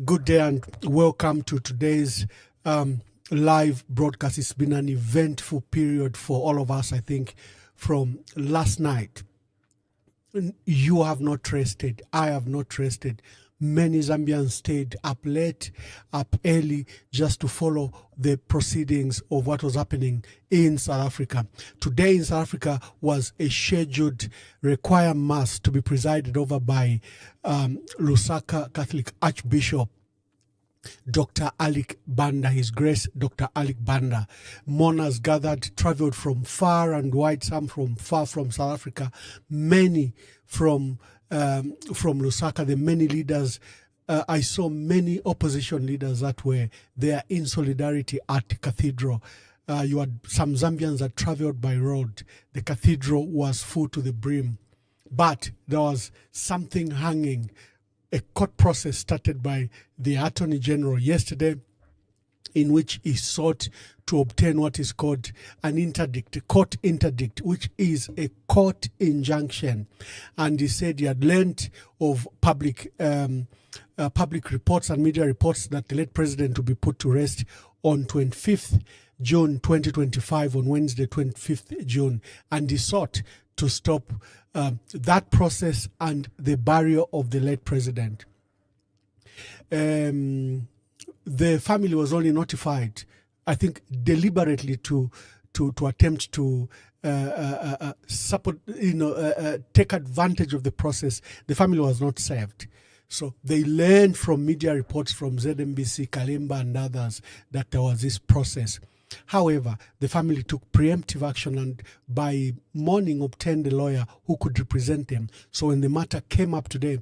Good day and welcome to today's live broadcast. It's been an eventful period for all of us, I think, from last night. You have not rested. I have not rested. Many Zambians stayed up late, up early, just to follow the proceedings of what was happening in South Africa. Today in South Africa was a scheduled requiem mass to be presided over by Lusaka Catholic Archbishop Dr. Alec Banda, His Grace Dr. Alec Banda. Mourners gathered, traveled from far and wide, some from far from South Africa, many from Lusaka, the many leaders. I saw many opposition leaders that were there in solidarity at the cathedral. You had some Zambians that traveled by road. The cathedral was full to the brim, but there was something hanging. A court process started by the Attorney General yesterday, in which he sought to obtain what is called an interdict, a court interdict, which is a court injunction. And he said he had learned of public reports and media reports that the late president will be put to rest on 25th June 2025, on Wednesday, 25th June. And he sought to stop that process and the burial of the late president. The family was only notified, I think, deliberately to attempt to support, take advantage of the process. The family was not served. So they learned from media reports from ZNBC, Kalimba and others that there was this process. However, the family took preemptive action and by morning obtained a lawyer who could represent them. So when the matter came up today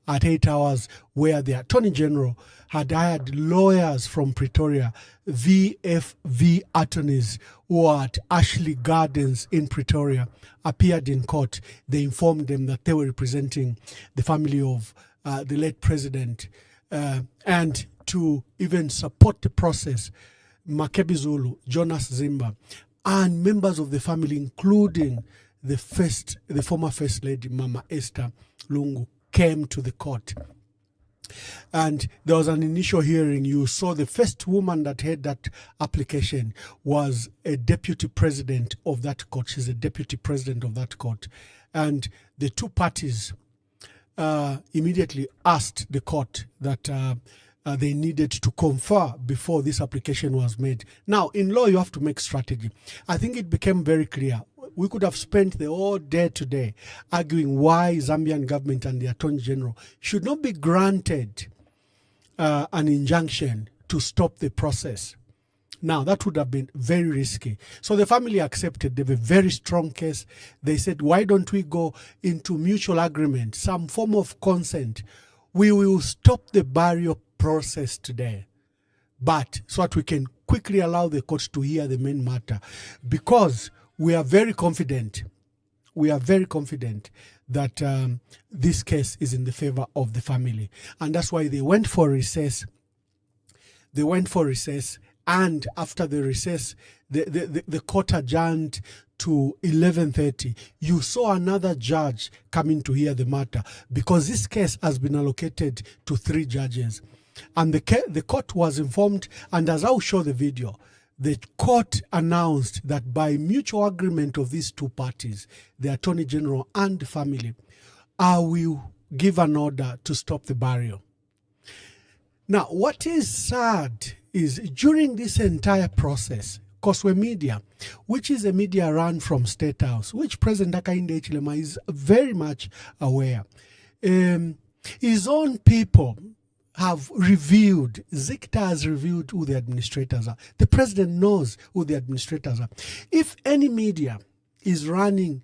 at 8 hours, where the Attorney General had hired lawyers from Pretoria, VFV attorneys who are at Ashley Gardens in Pretoria, appeared in court. They informed them that they were representing the family of the late president, and to even support the process, Makebi Zulu, Jonas Zimba, and members of the family, including the former First Lady, Mama Esther Lungu, came to the court. And there was an initial hearing. You saw the first woman that had that application was a deputy president of that court. She's a deputy president of that court. And the two parties immediately asked the court that they needed to confer before this application was made. Now, in law, you have to make strategy. I think it became very clear. We could have spent the whole day today arguing why Zambian government and the Attorney General should not be granted an injunction to stop the process. Now, that would have been very risky. So the family accepted. They have a very strong case. They said, why don't we go into mutual agreement, some form of consent? We will stop the burial process today, but so that we can quickly allow the court to hear the main matter, because we are very confident that this case is in the favor of the family. And that's why they went for recess. And after the recess, the court adjourned to 11:30. You saw another judge coming to hear the matter, because this case has been allocated to 3 judges. And the court was informed, and as I'll show the video, the court announced that by mutual agreement of these two parties, the Attorney General and the family, I will give an order to stop the burial. Now, what is sad is during this entire process, Koswe Media, which is a media run from State House, which President Hakainde Hichilema is very much aware, his own people have revealed, Zikta has revealed who the administrators are. The president knows who the administrators are. If any media is running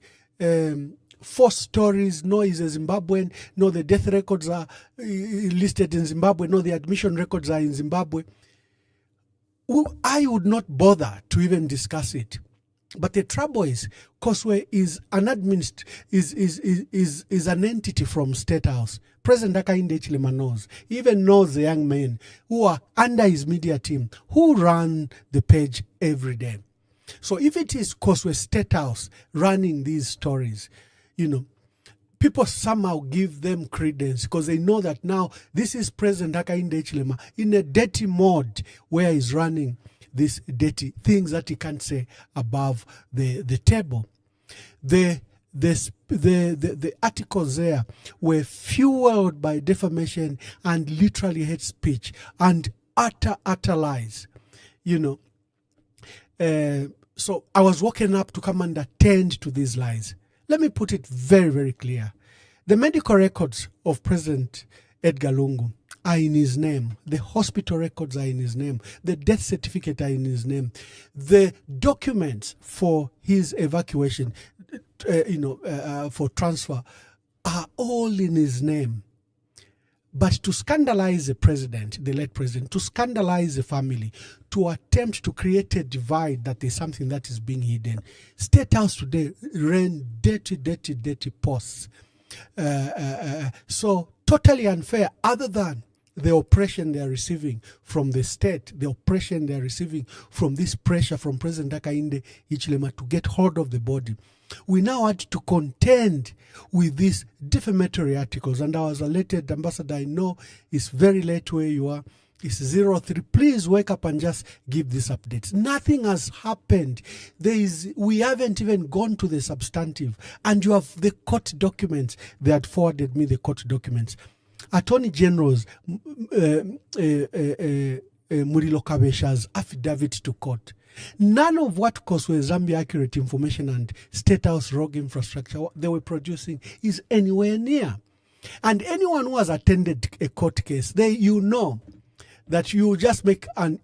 false stories, no, he's a Zimbabwean, no, the death records are listed in Zimbabwe, no, the admission records are in Zimbabwe, I would not bother to even discuss it. But the trouble is, Koswe is an is an entity from State House. President Hakainde Hichilema knows. He even knows the young men who are under his media team, who run the page every day. So if it is Koswe State House running these stories, people somehow give them credence because they know that now this is President Hakainde Hichilema in a dirty mode where he's running these dirty things that he can't say above the table. The articles there were fueled by defamation and literally hate speech and utter lies, you know. So I was woken up to come and attend to these lies. Let me put it very, very clear. The medical records of President Edgar Lungu are in his name. The hospital records are in his name. The death certificate are in his name. The documents for his evacuation, for transfer, are all in his name. But to scandalize the president, the late president, to scandalize the family, to attempt to create a divide that is something that is being hidden. State House today ran dirty posts. So totally unfair, other than the oppression they are receiving from the state, the oppression they are receiving from this pressure from President Hakainde Hichilema to get hold of the body. We now had to contend with these defamatory articles. And I was alerted, Ambassador, I know it's very late where you are. It's 03. Please wake up and just give these updates. Nothing has happened. We haven't even gone to the substantive. And you have the court documents. They had forwarded me the court documents. Attorney General's Murilo Kabesha's affidavit to court. None of what Koswe Zambia accurate information and State House rogue infrastructure they were producing is anywhere near. And anyone who has attended a court case, you know that you just make an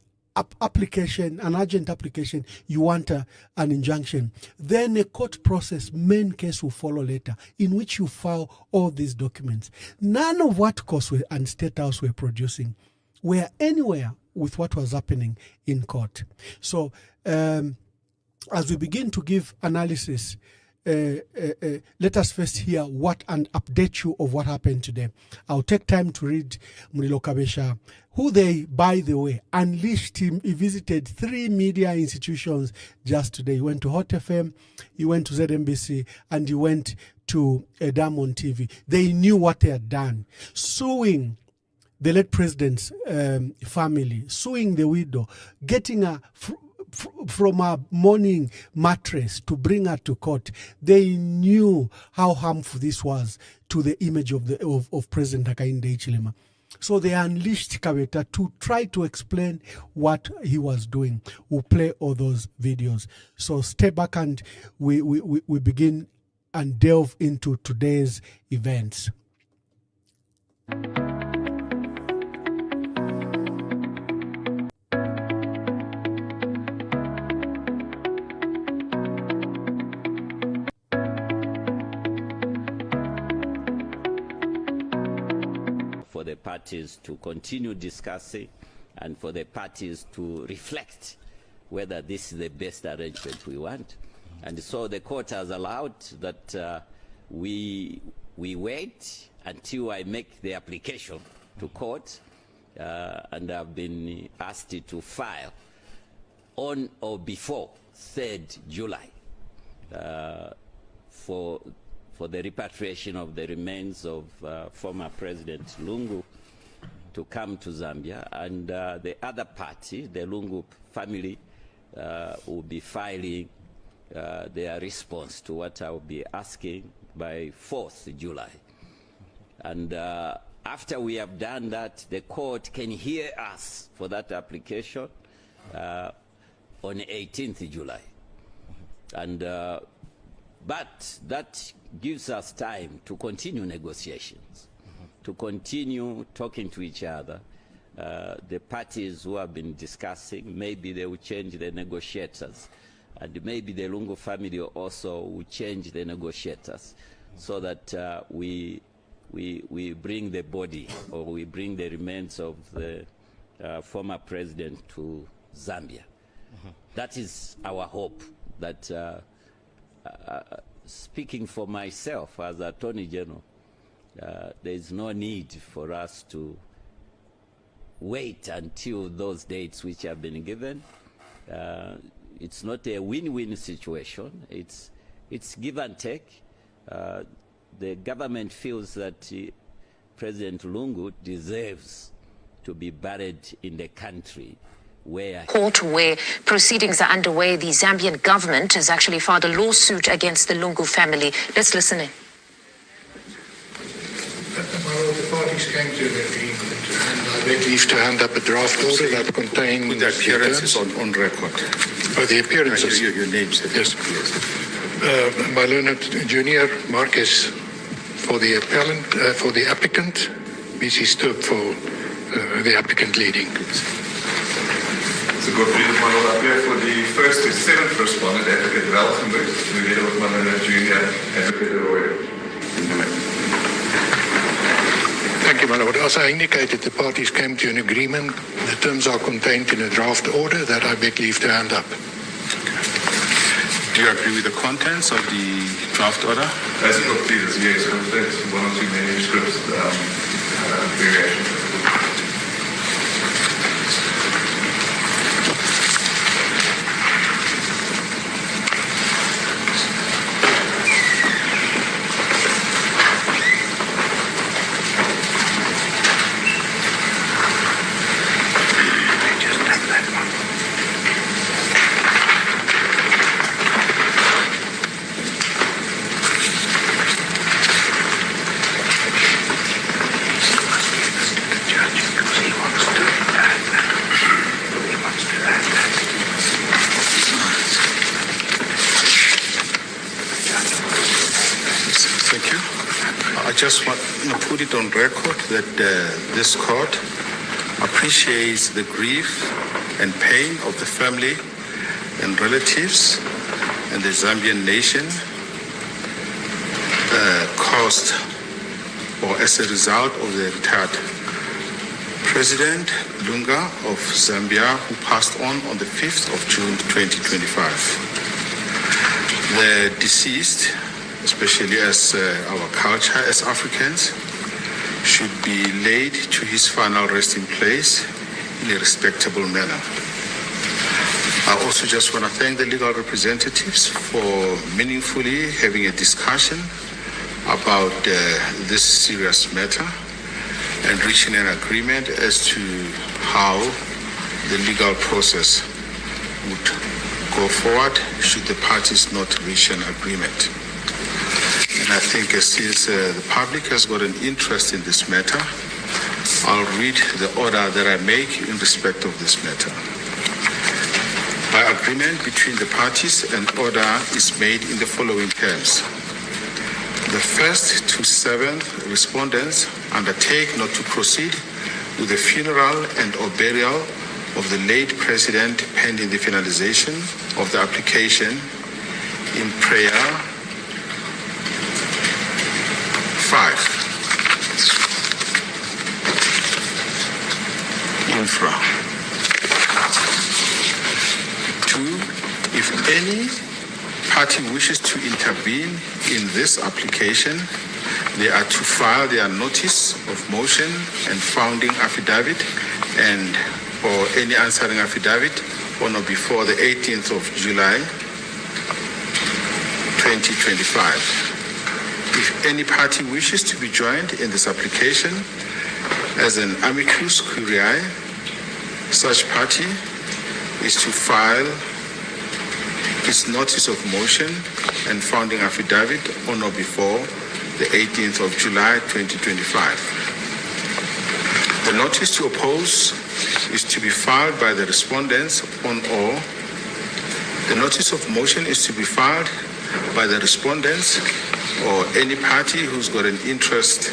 application, an urgent application, you want an injunction. Then a court process, main case will follow later, in which you file all these documents. None of what Koswe and State House were producing were anywhere with what was happening in court. So as we begin to give analysis, let us first hear what and update you of what happened today. I'll take time to read Murilo Kabesha, who they, by the way, unleashed him. He visited 3 media institutions just today. He went to Hot FM, he went to ZMBC, and he went to Diamond TV. They knew what they had done, suing the late president's family, suing the widow, getting her from a morning mattress to bring her to court. They knew how harmful this was to the image of President Hakainde Hichilema. So they unleashed Kabeta to try to explain what he was doing. We'll play all those videos. So stay back and we begin and delve into today's events. For the parties to continue discussing and for the parties to reflect whether this is the best arrangement we want. And so the court has allowed that we wait until I make the application to court, and I've been asked to file on or before 3rd July for the repatriation of the remains of former President Lungu to come to Zambia, and the other party, the Lungu family, will be filing their response to what I will be asking by 4th July. And after we have done that, the court can hear us for that application on 18th July. And but that gives us time to continue negotiations, to continue talking to each other. The parties who have been discussing, maybe they will change the negotiators, and maybe the Lungu family also will change the negotiators, so that we bring the body, or we bring the remains of the former president to Zambia. That is our hope. That speaking for myself as Attorney General, there is no need for us to wait until those dates which have been given. It's not a win-win situation. It's give and take. the government feels that President Lungu deserves to be buried in the country where proceedings are underway. The Zambian government has actually filed a lawsuit against the Lungu family. Let's listen in. The parties came to an agreement, and I beg leave to hand up a draft order that contains... With the appearances on record. Oh, the appearances? Your names. Yes. My learned junior, Marcus, for the appellant, for the applicant, BC Stoop for the applicant leading. So Godfried Manola appear for the first to seventh respondent, Advocate Welgenburg, together with my learned junior, Advocate Roy. Thank you, my lord. As I indicated, the parties came to an agreement. The terms are contained in a draft order that I beg leave to hand up. Do you agree with the contents of the draft order? As you got please, yes, there's one or two manuscripts variations. I just want to put it on record that this court appreciates the grief and pain of the family and relatives and the Zambian nation caused or as a result of the retired President Lungu of Zambia, who passed on the 5th of June 2025. The deceased, especially as our culture as Africans, should be laid to his final resting place in a respectable manner. I also just want to thank the legal representatives for meaningfully having a discussion about this serious matter and reaching an agreement as to how the legal process would go forward should the parties not reach an agreement. And I think since the public has got an interest in this matter, I'll read the order that I make in respect of this matter. By agreement between the parties, an order is made in the following terms. The first to seventh respondents undertake not to proceed with the funeral and or burial of the late president pending the finalization of the application in prayer 5. Infra. 2. If any party wishes to intervene in this application, they are to file their notice of motion and founding affidavit and or any answering affidavit on or before the 18th of July 2025. If any party wishes to be joined in this application as an amicus curiae, such party is to file its notice of motion and founding affidavit on or before the 18th of July 2025. The notice to oppose is to be filed by the respondents on or the notice of motion is to be filed by the respondents or any party who's got an interest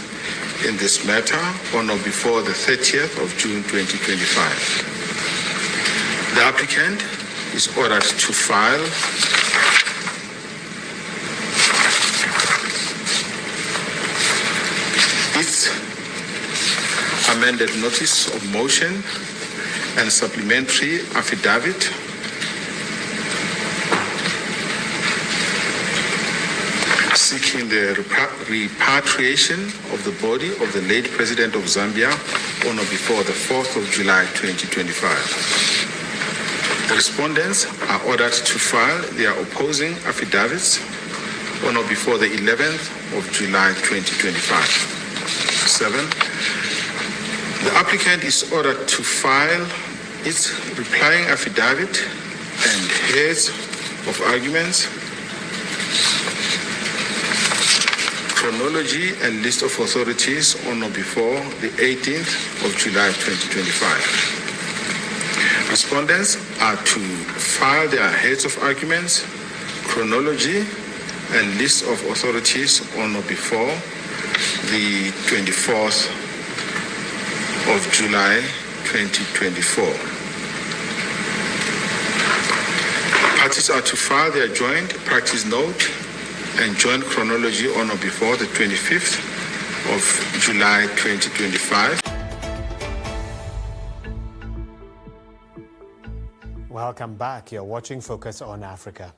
in this matter on or before the 30th of June 2025. The applicant is ordered to file its amended notice of motion and supplementary affidavit seeking the repatriation of the body of the late President of Zambia on or before the 4th of July 2025. The respondents are ordered to file their opposing affidavits on or before the 11th of July 2025. 7. The applicant is ordered to file its replying affidavit and heads of arguments, chronology and list of authorities on or before the 18th of July 2025. Respondents are to file their heads of arguments, chronology and list of authorities on or before the 24th of July 2024. Parties are to file their joint practice note and joint chronology on or before the 25th of July 2025. Welcome back. You're watching Focus on Africa.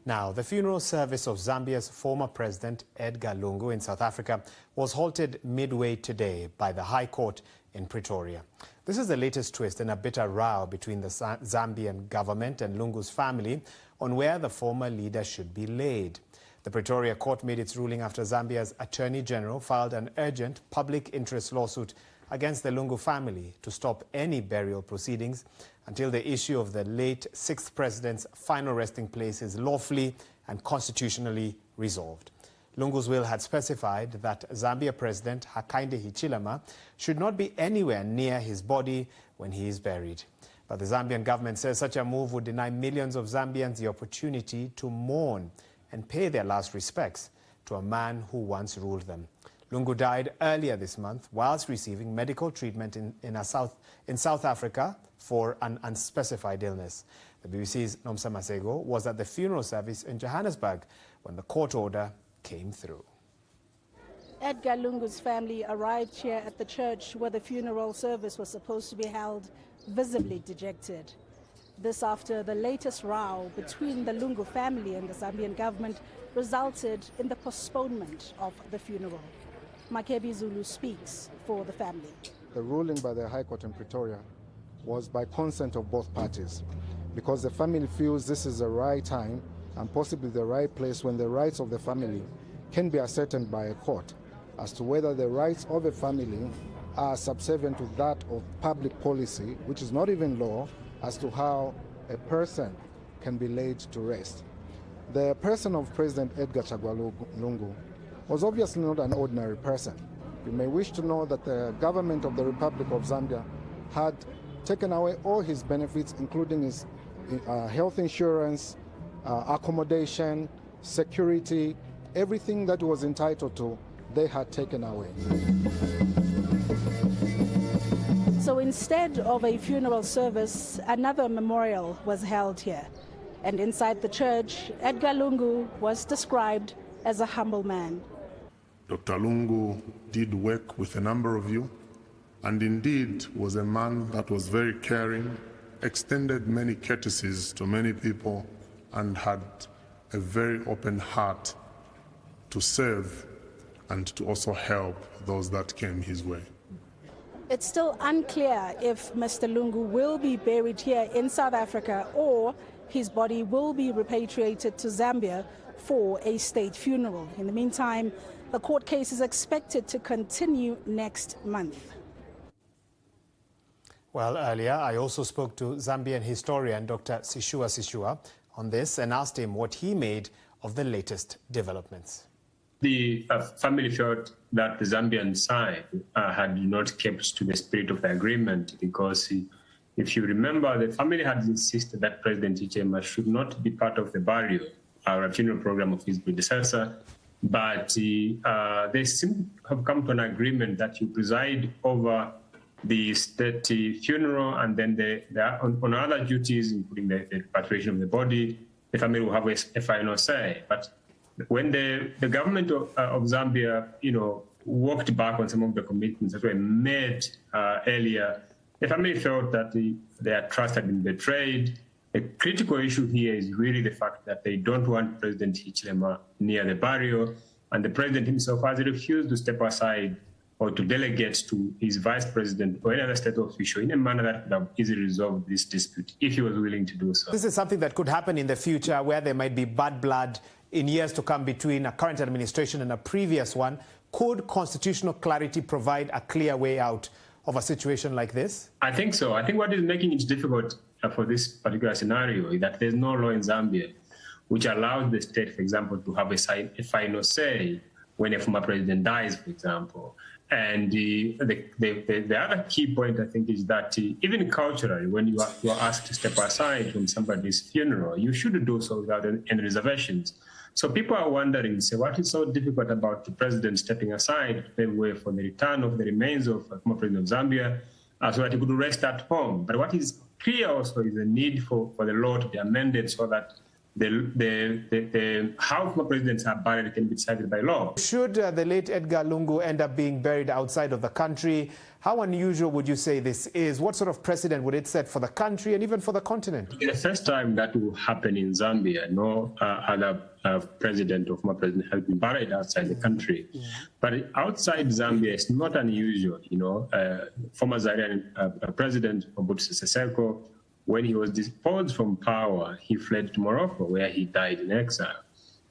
Now, the funeral service of Zambia's former president, Edgar Lungu, in South Africa, was halted midway today by the High Court in Pretoria. This is the latest twist in a bitter row between the Zambian government and Lungu's family on where the former leader should be laid. The Pretoria court made its ruling after Zambia's Attorney General filed an urgent public interest lawsuit against the Lungu family to stop any burial proceedings until the issue of the late sixth president's final resting place is lawfully and constitutionally resolved. Lungu's will had specified that Zambia President Hakainde Hichilema should not be anywhere near his body when he is buried. But the Zambian government says such a move would deny millions of Zambians the opportunity to mourn and pay their last respects to a man who once ruled them. Lungu died earlier this month whilst receiving medical treatment in South Africa for an unspecified illness. The BBC's Nomsa Masego was at the funeral service in Johannesburg when the court order came through. Edgar Lungu's family arrived here at the church where the funeral service was supposed to be held, visibly dejected. This after the latest row between the Lungu family and the Zambian government resulted in the postponement of the funeral. Makebi Zulu speaks for the family. The ruling by the High Court in Pretoria was by consent of both parties, because the family feels this is the right time and possibly the right place when the rights of the family can be ascertained by a court as to whether the rights of a family are subservient to that of public policy, which is not even law, as to how a person can be laid to rest. The person of President Edgar Chagwa Lungu was obviously not an ordinary person. You may wish to know that the government of the Republic of Zambia had taken away all his benefits, including his health insurance, accommodation, security, everything that he was entitled to, they had taken away. So instead of a funeral service, another memorial was held here. And inside the church, Edgar Lungu was described as a humble man. Dr. Lungu did work with a number of you, and indeed was a man that was very caring, extended many courtesies to many people, and had a very open heart to serve and to also help those that came his way. It's still unclear if Mr. Lungu will be buried here in South Africa or his body will be repatriated to Zambia for a state funeral. In the meantime, the court case is expected to continue next month. Well, earlier I also spoke to Zambian historian Dr. Sishua on this and asked him what he made of the latest developments. The family felt that the Zambian side had not kept to the spirit of the agreement, because if you remember, the family had insisted that President Hichilema should not be part of the burial or funeral program of his predecessor, but they seem to have come to an agreement that you preside over the state funeral, and then on other duties, including the repatriation of the body, the family will have a final say. But when the government of Zambia, walked back on some of the commitments that were made earlier, the family felt that their trust had been betrayed. The critical issue here is really the fact that they don't want President Hichilema near the burial, and the president himself has refused to step aside or to delegate to his vice president or any other state official in a manner that could have easily resolved this dispute if he was willing to do so. This is something that could happen in the future, where there might be bad blood in years to come between a current administration and a previous one. Could constitutional clarity provide a clear way out of a situation like this? I think so. I think what is making it difficult for this particular scenario is that there's no law in Zambia which allows the state, for example, to have a final say when a former president dies, for example. And the other key point, I think, is that even culturally, when you are asked to step aside from somebody's funeral, you should do so without any reservations. So people are wondering, say, what is so difficult about the president stepping aside to pave way for the return of the remains of the former president of Zambia so that he could rest at home? But what is clear also is the need for the law to be amended so that how former presidents are buried can be decided by law. Should the late Edgar Lungu end up being buried outside of the country, how unusual would you say this is? What sort of precedent would it set for the country and even for the continent? It's the first time that will happen in Zambia. No other president or former president has been buried outside the country. But outside Zambia, it's not unusual. You know, former Zambian president Mobutu Sese Seko, when he was deposed from power, he fled to Morocco, where he died in exile.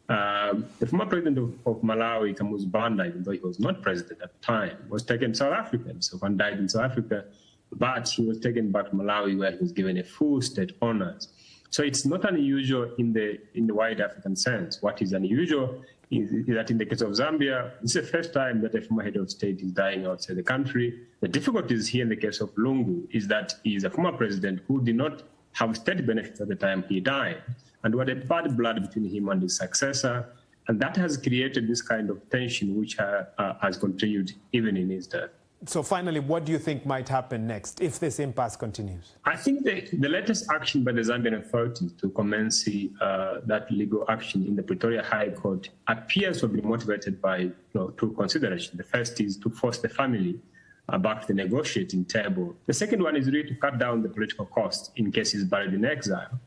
The former president of Malawi, Kamuzu Banda, even though he was not president at the time, was taken to South Africa. Himself and died in South Africa, but he was taken back to Malawi, where he was given a full state honors. So it's not unusual in the wide African sense. What is unusual is that in the case of Zambia, it's the first time that a former head of state is dying outside the country. The difficulties here in the case of Lungu is that he is a former president who did not have state benefits at the time he died, and we had a bad blood between him and his successor, and that has created this kind of tension which has continued even in his death. So finally, what do you think might happen next if this impasse continues? I think the latest action by the Zambian authorities to commence that legal action in the Pretoria High Court appears to have been motivated by two considerations. The first is to force the family back to the negotiating table. The second one is really to cut down the political costs in case he's buried in exile.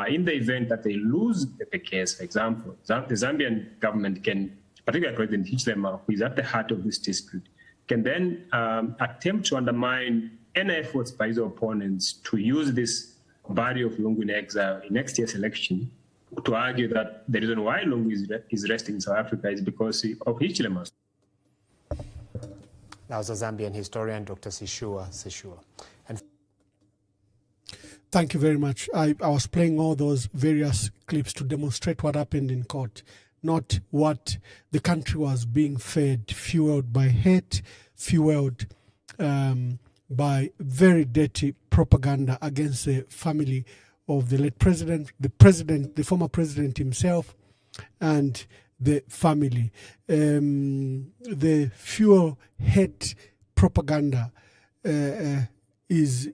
In the event that they lose the case, for example, the Zambian government can, particularly President Hichilema, who is at the heart of this dispute, can then attempt to undermine any efforts by his opponents to use this burial of Lungu in exile in next year's election to argue that the reason why Lungu is resting in South Africa is because of Hichilema. That was a Zambian historian, Dr. Sishua Seshua. Thank you very much. I was playing all those various clips to demonstrate what happened in court, not what the country was being fed, fueled by hate, fueled by very dirty propaganda against the family of the late president, the former president himself, and the family. The fuel hate propaganda is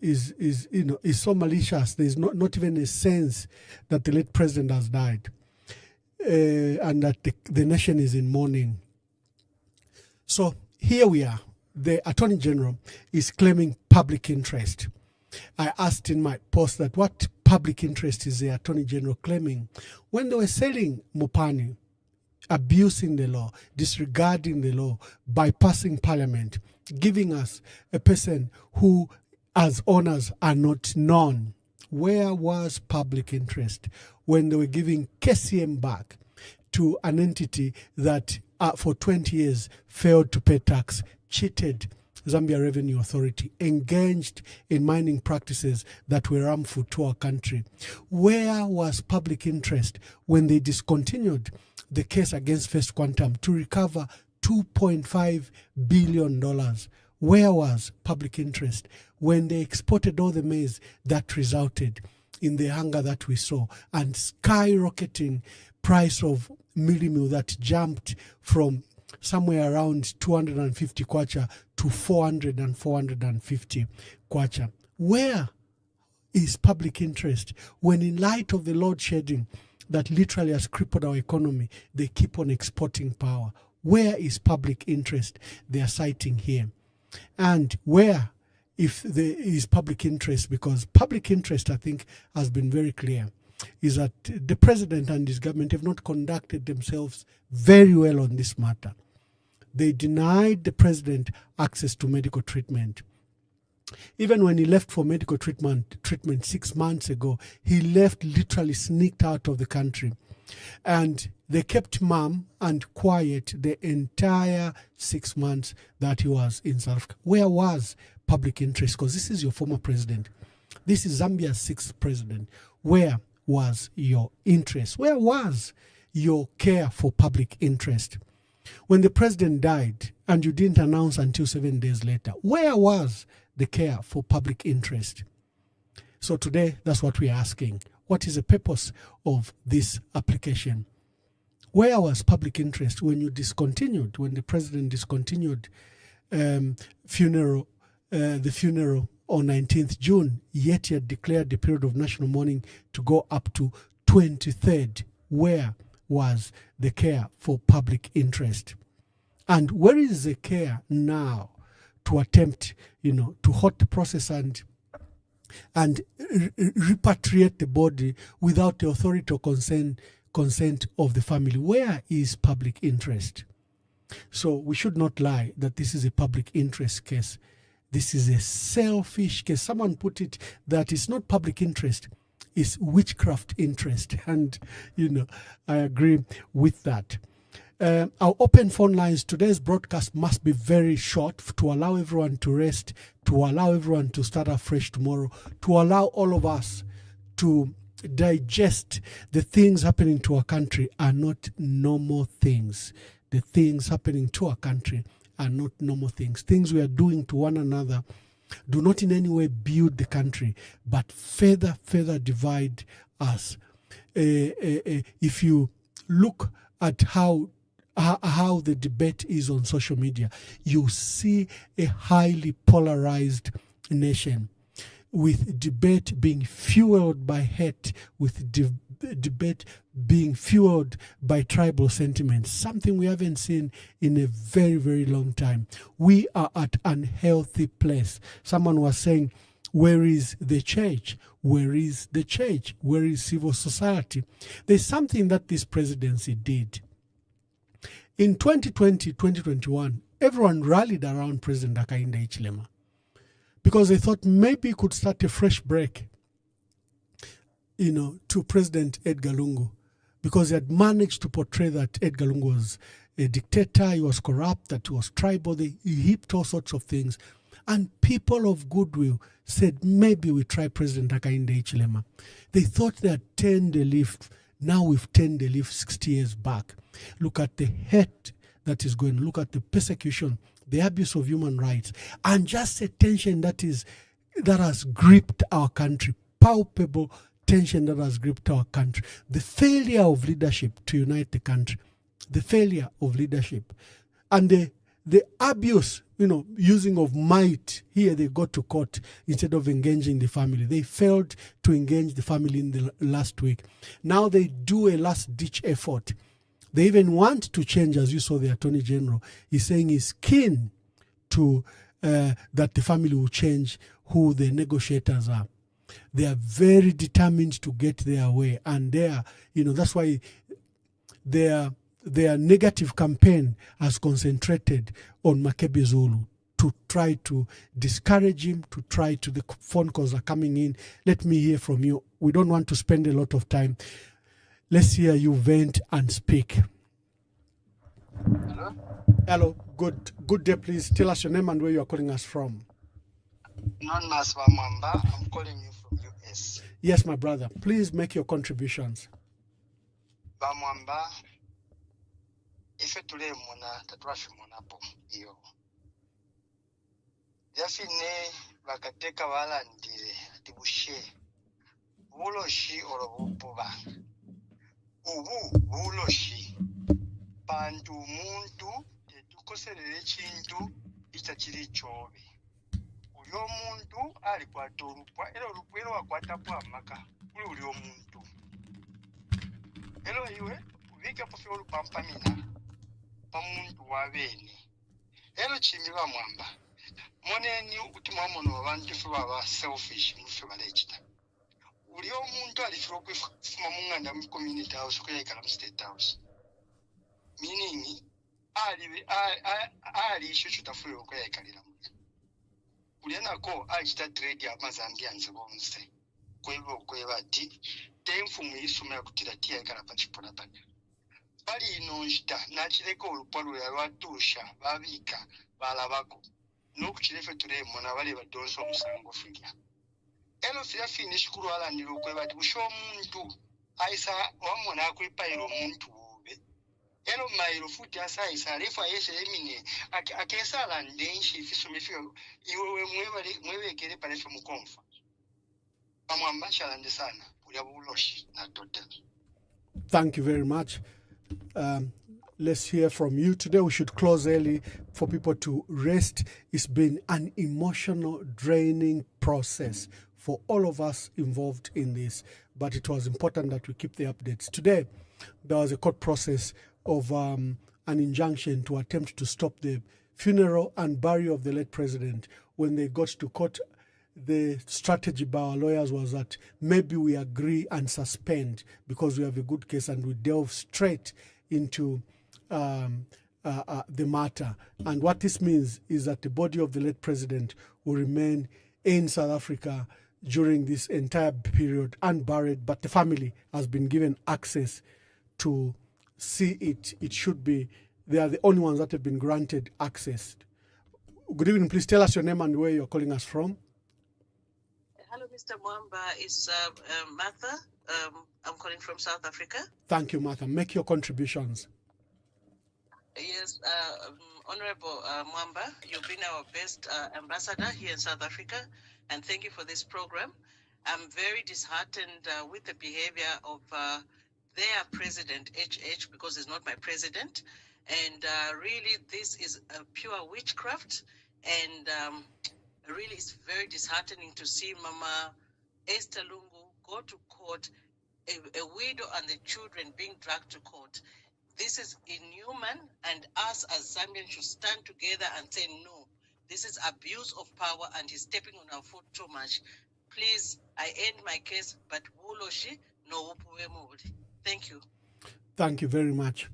so malicious. There's not even a sense that the late president has died. And that the nation is in mourning. So here we are. The Attorney General is claiming public interest. I asked in my post that what public interest is the Attorney General claiming? When they were selling Mopani, abusing the law, disregarding the law, bypassing Parliament, giving us a person who as owners are not known. Where was public interest when they were giving KCM back to an entity that for 20 years failed to pay tax, cheated Zambia Revenue Authority, engaged in mining practices that were harmful to our country? Where was public interest when they discontinued the case against First Quantum to recover $2.5 billion? Where was public interest when they exported all the maize that resulted in the hunger that we saw and skyrocketing price of mealie meal that jumped from somewhere around 250 kwacha to 400 and 450 kwacha? Where is public interest when, in light of the load shedding that literally has crippled our economy, they keep on exporting power? Where is public interest they are citing here? And where, if there is public interest, because public interest, I think, has been very clear, is that the president and his government have not conducted themselves very well on this matter. They denied the president access to medical treatment. Even when he left for medical treatment 6 months ago, he left, literally sneaked out of the country And they kept mum and quiet the entire 6 months that he was in South Africa. Where was public interest? Because this is your former president. This is Zambia's 6th president. Where was your interest? Where was your care for public interest? When the president died and you didn't announce until 7 days later, where was the care for public interest? So today, that's what we're asking. What is the purpose of this application? Where was public interest when you discontinued, when the president discontinued the funeral on 19th June, yet he had declared the period of national mourning to go up to 23rd? Where was the care for public interest? And where is the care now to attempt, to halt the process and repatriate the body without the authority or consent of the family? Where is public interest? So we should not lie that this is a public interest case. This is a selfish case. Someone put it that it's not public interest, it's witchcraft interest. And, I agree with that. Our open phone lines, today's broadcast must be very short to allow everyone to rest, to allow everyone to start afresh tomorrow, to allow all of us to digest the things happening to our country are not normal things. The things happening to our country are not normal things. Things we are doing to one another do not in any way build the country, but further divide us. If you look at how the debate is on social media, you see a highly polarized nation, with debate being fueled by hate, with debate being fueled by tribal sentiments, something we haven't seen in a very, very long time. We are at an unhealthy place. Someone was saying, where is the church? Where is the church? Where is civil society? There's something that this presidency did. In 2020, 2021, everyone rallied around President Hakainde Hichilema because they thought maybe he could start a fresh break, to President Edgar Lungu, because he had managed to portray that Edgar Lungu was a dictator, he was corrupt, that he was tribal, he heaped all sorts of things. And people of goodwill said, maybe we try President Hakainde Hichilema. They thought they had turned the leaf. Now we've turned the leaf 60 years back. Look at the hate that is going. Look at the persecution, the abuse of human rights, and just a tension that has gripped our country. Palpable tension that has gripped our country. The failure of leadership to unite the country. The failure of leadership. And the abuse, using of might. Here they go to court instead of engaging the family. They failed to engage the family in the last week. Now they do a last-ditch effort. They even want to change, as you saw the Attorney General. He's saying he's keen to that the family will change who the negotiators are. They are very determined to get their way, and that's why their negative campaign has concentrated on Makebi Zulu to try to discourage him, the phone calls are coming in. Let me hear from you. We don't want to spend a lot of time. Let's hear you vent and speak. Hello? Hello. Good day, please. Tell us your name and where you are calling us from. Anonymous Bamwamba, I'm calling you from US. Yes, my brother. Please make your contributions. Bamwamba, ife tule muna tatwashi muna po iyo. Yafine bakateka wala ndire atibushe. Buloshi orobupuba. Ubu buloshi. Bantu muntu tetukoserere chintu ichachiri chobe. Uyo muntu ali kwata olupwa era olupwa era wakwata amaka uli omuntu. Ero iwe ubike pofe olupampamina pa muntu wabene. Ero chimbi Bamwamba. Moneni utima mono abantu fe baba selfish mufe balechita. Uli omuntu alifiro kwifuma munganda mu community house kuyekala mu state house. Meaning ali isho chutafuyo okuyekalira mu. Ulianako achita trade ya Zambians bonse. kweba ati tenfumu yisumira kutira tia ikala pachipona panya bali inonjita nachileka olupalo ya lwatusha babika balabako nokuchirefe turemo na bali badonso omusango filia elo sya finish kulwala ndilo kweba ati busho omuntu aisa wamona akwipairo omuntu ube elo mairo futi asaisa refa yese emine akesala ndenshi fisumifyo iwe mwebekere palefe mukomfa amwambashala ndesana ulya buloshi na total. Thank you very much. Let's hear from you. Today we should close early for people to rest. It's been an emotional, draining process for all of us involved in this, but it was important that we keep the updates. Today, there was a court process of an injunction to attempt to stop the funeral and burial of the late president. When they got to court, the strategy by our lawyers was that maybe we agree and suspend because we have a good case, and we delve straight into the matter. And what this means is that the body of the late president will remain in South Africa during this entire period unburied, but the family has been given access to see it. It should be, they are the only ones that have been granted access. Good evening, please tell us your name and where you're calling us from. Hello, Mr. Mwamba. It's Martha. I'm calling from South Africa. Thank you, Martha. Make your contributions. Yes, Honorable Mwamba, you've been our best ambassador here in South Africa, and thank you for this program. I'm very disheartened with the behavior of their president, HH, because he's not my president. And really, this is a pure witchcraft. And really, it's very disheartening to see Mama Esther Lungu go to court, a widow and the children being dragged to court. This is inhuman, and us as Zambians should stand together and say, no, this is abuse of power, and he's stepping on our foot too much. Please, I end my case, but Wuloshi, no Upuwemudi. Thank you. Thank you very much.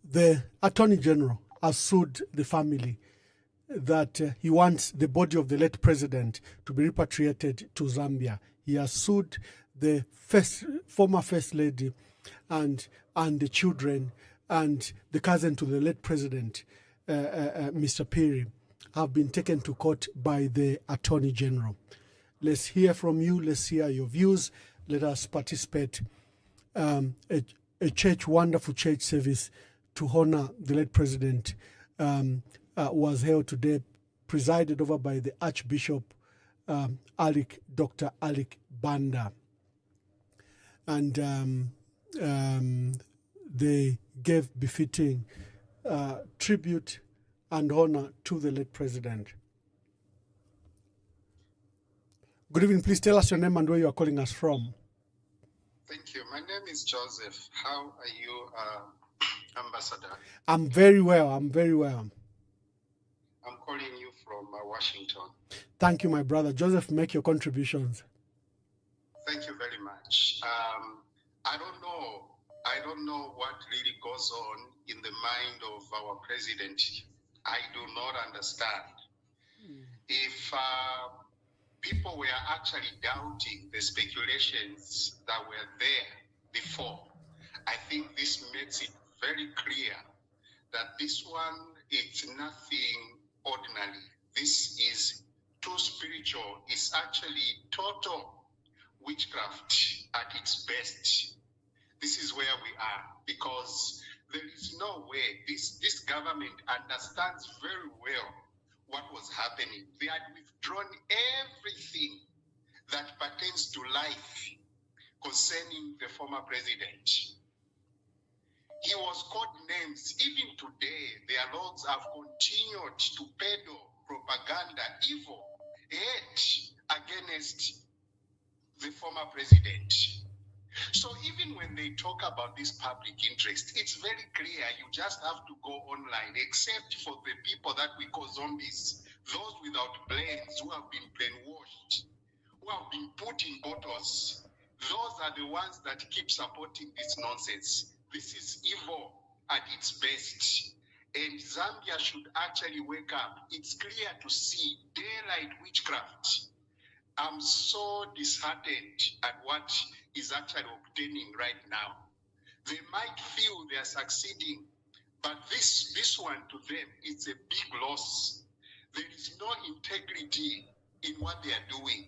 The Attorney General has sued the family that he wants the body of the late president to be repatriated to Zambia. He has sued the former First Lady and the children and the cousin to the late president, Mr. Perry, have been taken to court by the Attorney General. Let's hear from you. Let's hear your views. Let us participate. A wonderful church service to honor the late president was held today, presided over by the Archbishop Dr. Alec Banda. And they gave befitting tribute and honor to the late president. Good evening. Please tell us your name and where you are calling us from. Thank you. My name is Joseph. How are you, Ambassador? I'm very well. I'm very well. I'm calling you from Washington. Thank you, my brother. Joseph, make your contributions. Thank you very much. I don't know what really goes on in the mind of our president. I do not understand. If people were actually doubting the speculations that were there before, I think this makes it very clear that this one is nothing ordinary. This is too spiritual. It's actually total witchcraft at its best. This is where we are, because there is no way this government understands very well what was happening. They had withdrawn everything that pertains to life concerning the former president. He was called names. Even today, their lords have continued to peddle propaganda, evil, hate against the former president. So even when they talk about this public interest, it's very clear. You just have to go online, except for the people that we call zombies, those without brains who have been brainwashed, who have been put in bottles. Those are the ones that keep supporting this nonsense. This is evil at its best. And Zambia should actually wake up. It's clear to see daylight witchcraft. I'm so disheartened at what is actually obtaining right now. They might feel they are succeeding, but this one to them, it's a big loss. There is no integrity in what they are doing.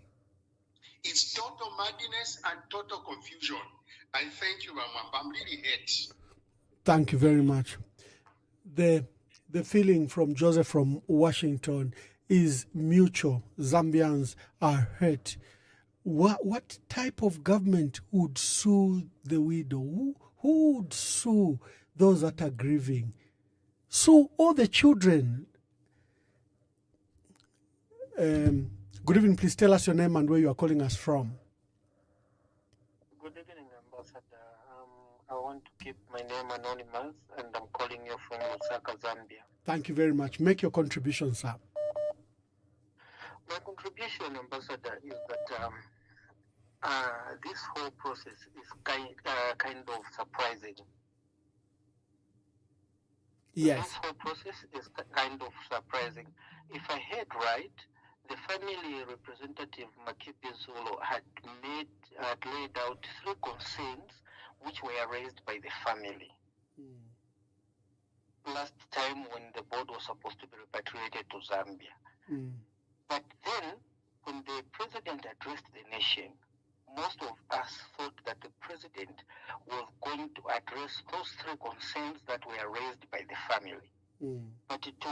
It's total madness and total confusion. I thank you, Mamamba. I'm really hurt. Thank you very much. The feeling from Joseph from Washington is mutual. Zambians are hurt. What type of government would sue the widow? Who would sue those that are grieving? Sue all the children. Good evening. Please tell us your name and where you are calling us from. Good evening, Ambassador. I want to keep my name anonymous, and I'm calling you from Lusaka, Zambia. Thank you very much. Make your contribution, sir. My contribution, Ambassador, is that this whole process is kind of surprising. Yes. This whole process is kind of surprising. If I heard right, the family representative Makipi Zulu had laid out 3 concerns which were raised by the family. Last time when the board was supposed to be repatriated to Zambia. But then, when the president addressed the nation, most of us thought that the president was going to address those 3 concerns that were raised by the family. But to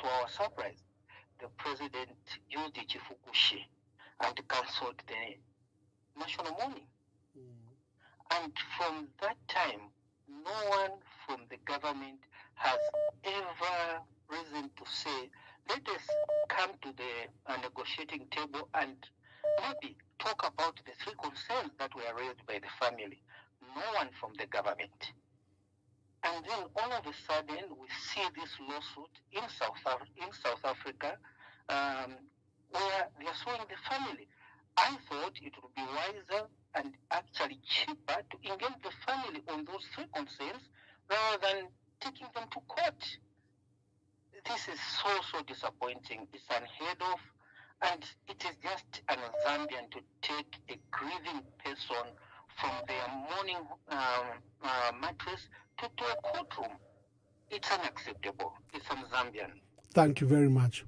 our surprise, the president used the Chifukushi and cancelled the national mourning. And from that time, no one from the government has ever reason to say, let us come to the negotiating table and maybe talk about the 3 concerns that were raised by the family. No one from the government. And then all of a sudden, we see this lawsuit in South Africa, where they are suing the family. I thought it would be wiser and actually cheaper to engage the family on those 3 concerns rather than taking them to court. This is so disappointing. It's unheard of, and it is just an Zambian to take a grieving person from their mourning mattress to a courtroom. It's unacceptable. It's un-Zambian. Thank you very much.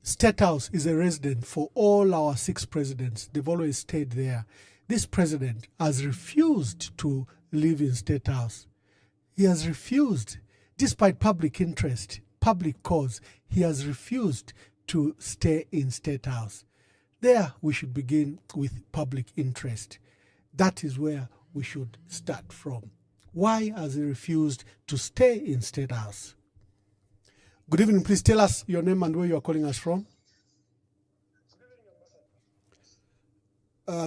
State House is a residence for all our 6 presidents. They've always stayed there. This president has refused to live in State House. He has refused, despite public interest, public cause, he has refused to stay in State House. There we should begin with public interest. That is where we should start from. Why has he refused to stay in State House? Good evening. Please tell us your name and where you are calling us from.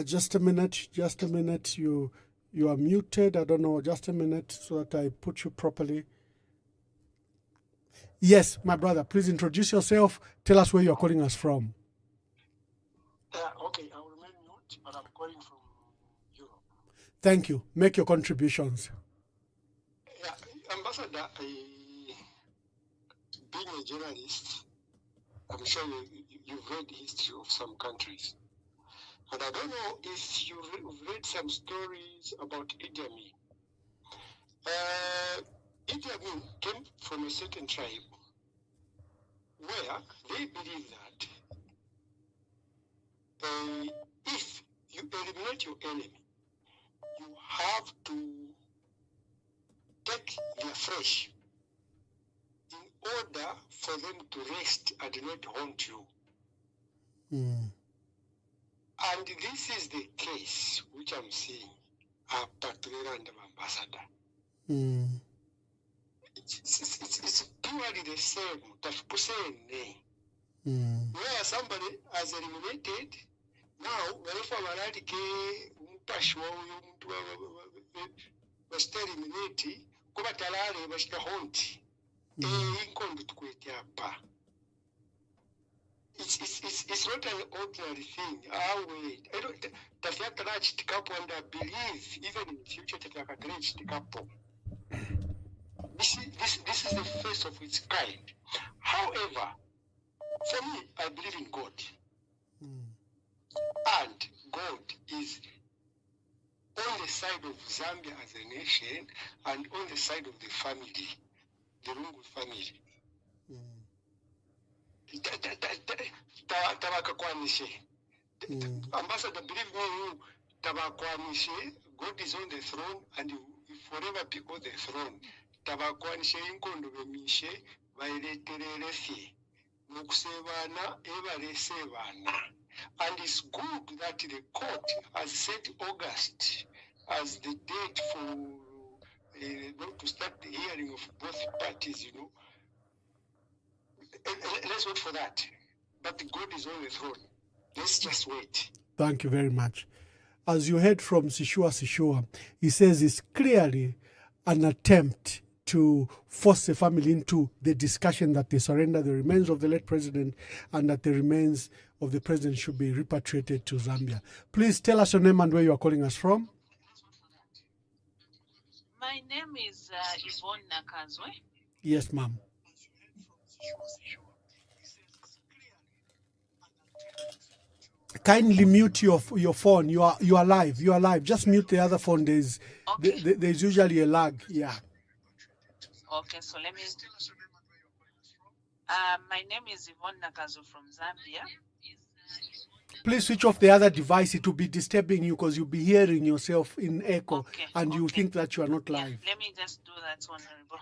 Just a minute. You are muted. I don't know. Just a minute so that I put you properly. Yes, my brother. Please introduce yourself. Tell us where you are calling us from. Okay, I will remain mute, but I'm calling from Europe. Thank you. Make your contributions. Yeah, Ambassador, being a journalist, I'm sure you've read the history of some countries. And I don't know if you've read some stories about Idi Amin. Idi Amin came from a certain tribe where they believe that if you eliminate your enemy, you have to take their flesh in order for them to rest and not haunt you. And this is the case which I'm seeing particularly under Ambassador. It's purely the same, where somebody has eliminated, now whenever was eliminated, kuba talale bashika honti inkondo tukwete apa. It's not an ordinary thing. I don't and I believe even in the future this is the first of its kind. However, for me, I believe in God. And God is on the side of Zambia as a nation and on the side of the family, the Lungu family. Ambassador, believe me, Tabakwanishe, God is on the throne and he will forever be on the throne. Tabakwanishe inkondo bemishe, vaileterelefye, mukusevana, evalesevana. And it's good that the court has set August as the date for to start the hearing of both parties, Let's wait for that. But God is on the throne. Let's just wait. Thank you very much. As you heard from Sishua, he says it's clearly an attempt to force the family into the discussion that they surrender the remains of the late president and that the remains of the president should be repatriated to Zambia. Please tell us your name and where you are calling us from. My name is Yvonne Nakazwe. Yes, ma'am. Kindly mute your phone. You are live. You are live. Just mute the other phone. There's usually a lag. Yeah. Okay, so let me. My name is Yvonne Nakazo from Zambia. Please switch off the other device. It will be disturbing you because you'll be hearing yourself in echo and you think that you are not live. Yeah, let me just do that, Honorable.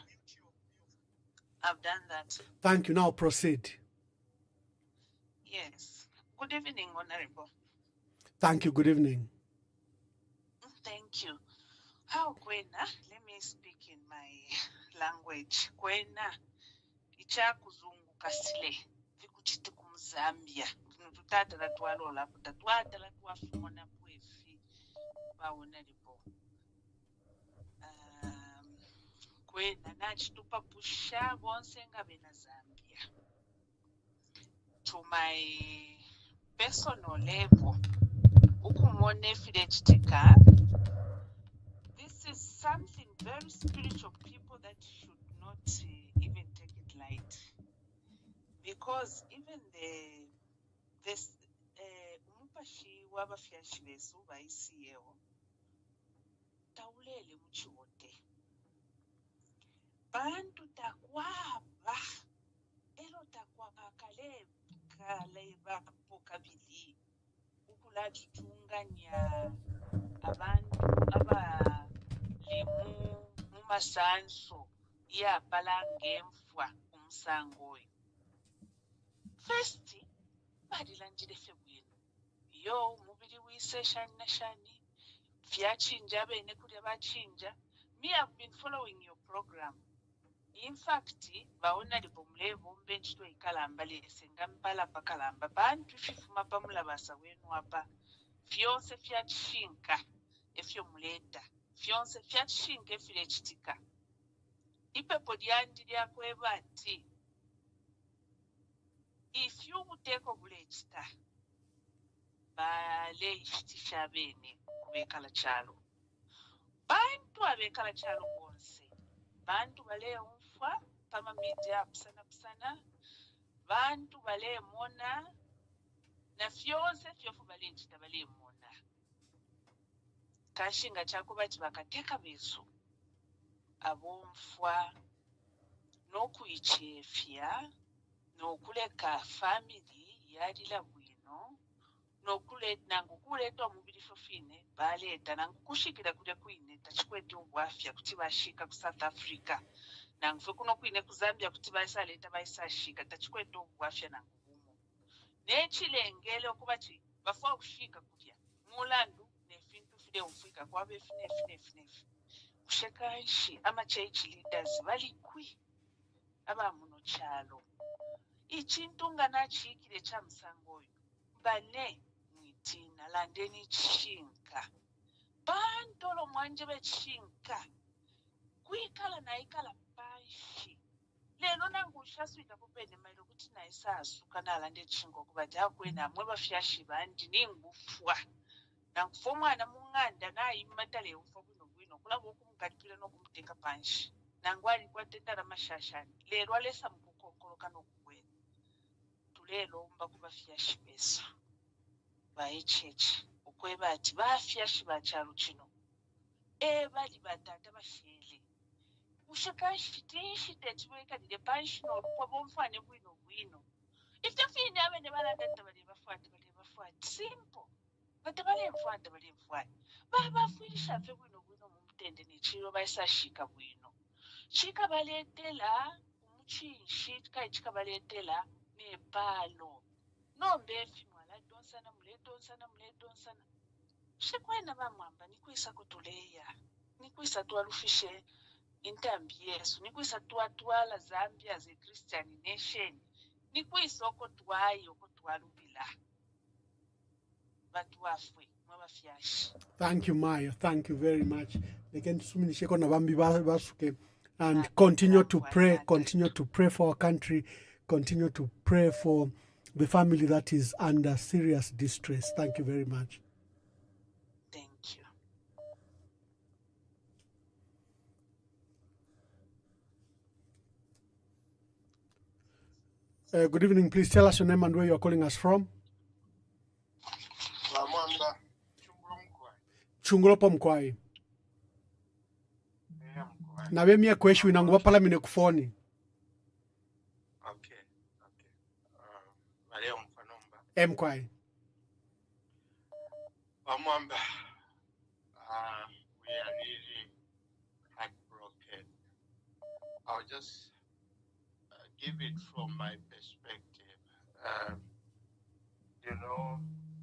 I've done that. Thank you. Now proceed. Yes. Good evening, Honorable. Thank you. Good evening. Thank you. How Kwena? Let me speak in my language. Kwena. Ichakuzungu kasile. Vikuchiti kumzambia. Tutadala twalola. Tutadala twafumona pwefi. Pa Honorable. Kwena nachitupa pusha bonsenga bena Zambia. To my personal level, this is something very spiritual, people that should not even take it light. Because even this umupashi wabafyashi besu baisiyeho taulele muchiwote bantu takwaba elo takwaba kaleba pokabili ukulati tunganya abantu abalimu mumasanso yabalangemfwa umsangoyo first badilanjire febwenu yo mubiri wise shani fyachinja bene kuri abachinja. Me, I've been following your program. In fact, baona libomlevo mbenchi to ikalamba lesenga mpala pakalamba bantu fifuma pamula basa wenu apa fyonse fyachinka efyo muleta fyonse fyachinka efile chitika ipepo lyandi lyakweba ati if you would take over lechita bale ichitisha bene kubekala chalo bantu abekala chalo bonse bantu bale umfwa pama media pusana bantu bale mona na fyonse fyofu bale nchita bale mona kashinga chako bati bakateka beso abomfwa nokuichefya nokuleka family yalila bwino nangukuleta omubiri fofine baleta nangukushikira kulya kwine tachikwete obwafya kuti bashika ku South Africa nangufe kuno kwine ku Zambia kuti basaleta baisashika tachikwete obwafya nangubumu nechilengele okuba chi bafwa kushika kulya mulandu nefintu fide ufika kwabe fine kushekanshi ama church leaders balikwi abamuno chalo ichintu nganachikire cha msangoyo bane mwitina landeni chinka bantolo mwanje bechinka kwikala naikala panshi lelo nangushaswika kupene mailo kuti naisasuka nalande chingo kubati akwena amwe bafyashi bandi ningufwa nangufa omwana mung'anda nayimatale ufa bwino kulaba okumukatipira n'okumuteeka panshi nangu ali kwatetala mashashani lero alesa mukukokoloka n'okukwena lero mbakubafiya shibeso bayichechi ukweba ati bafiya shibachalo chino bali batata bashele ushakashitishite chiwekanire panshino kwa bomfane bwino ifitafine abene baladata bali bafuati simple bata bali mfuati babafirisha fe bwino mumtende nechiro baisashika bwino chika baletela umuchinshi kai chika baletela nepalo nombefi mwala donsana shikwena bamwamba nikwisa kutuleya nikwisa twalufishe intambi yesu nikwisa twatwala Zambia as a Christian nation nikwisa okotwayo okotwalubila batwafwe mwabafyashi. Thank you, Maya. Thank you very much. And continue to pray for our country, continue to pray for the family that is under serious distress. Thank you very much. Thank you. Good evening. Please tell us your name and where you are calling us from. Chungulopo Mkwai. Na wemia kweshu inanguwa pala mine kufoni. Okay. Maleo mfanomba. Mkwai. Wamwamba, we are really heartbroken. I'll just give it from my perspective.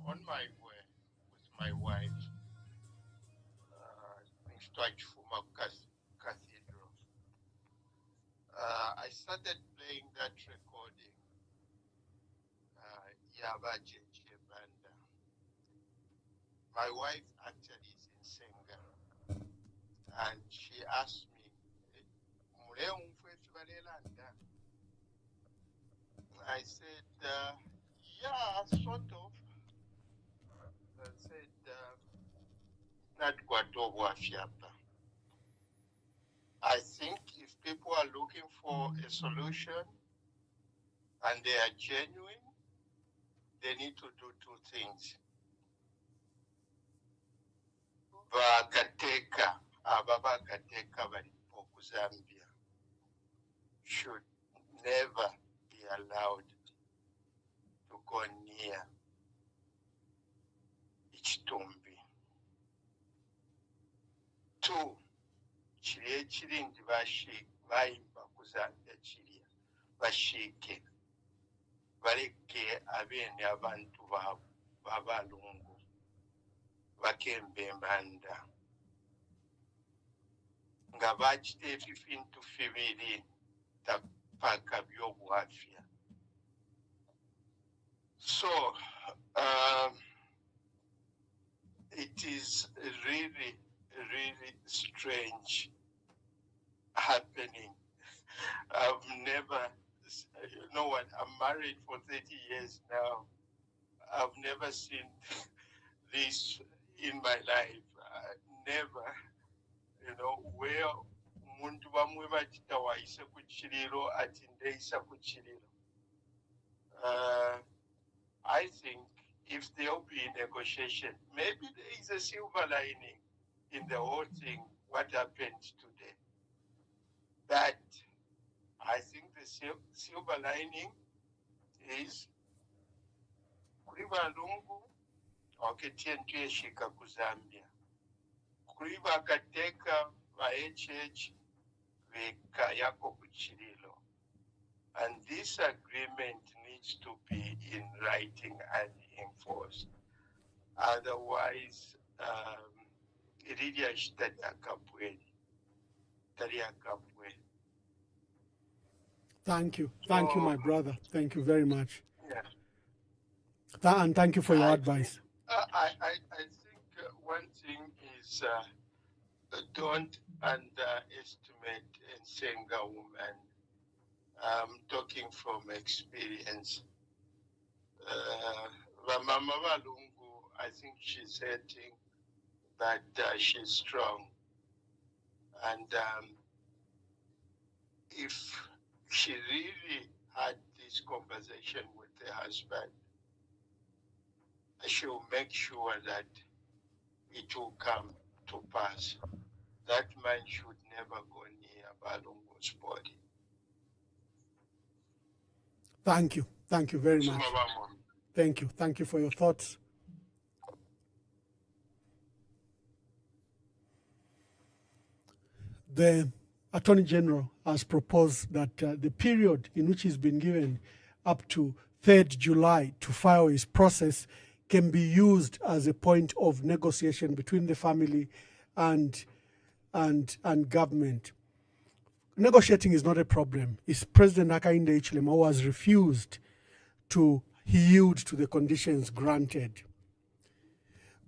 On my way with my wife, Cathedral, I started playing that recording, Yabaje Banda. My wife actually is in Senga, and she asked me, I said, yeah, sort of. I said, not I think if people are looking for a solution and they are genuine, they need to do two things. Ababakateka balipoku Zambia should never be allowed to go near Ichitumbi. 2, chile chilindi bayimba ku Zambia chiliya bashike baleke abene abantu babalungu bakembe embanda nga bakiteefa ebintu bibiri tapaka by'obwafya. So it is really strange happening. I've never, I'm married for 30 years now. I've never seen this in my life. Never, where umuntu bamwe bakita waise ku kiriro ati ndeisa ku kiriro. I think if there will be negotiation, maybe there is a silver lining in the whole thing, what happened today. But I think the silver lining is Kuliba Lungu oketientu yeshika ku Zambia. Kuliba kateka ba HH veka yako ku Chililo. And this agreement needs to be in writing and enforced. Otherwise, Thank you, my brother. Thank you very much. Yeah. And thank you for your advice. I think one thing is don't underestimate Nsenga woman. I'm talking from experience. Mama Lungu, I think she's hurting, but she's strong. And if she really had this conversation with the husband. I shall make sure that it will come to pass. That man should never go near Balungu's body. Thank you. Thank you very much. Thank you. Thank you for your thoughts. The Attorney General has proposed that the period in which he's been given up to 3rd July to file his process can be used as a point of negotiation between the family and government. Negotiating is not a problem. It's President Hakainde Hichilema who has refused to yield to the conditions granted.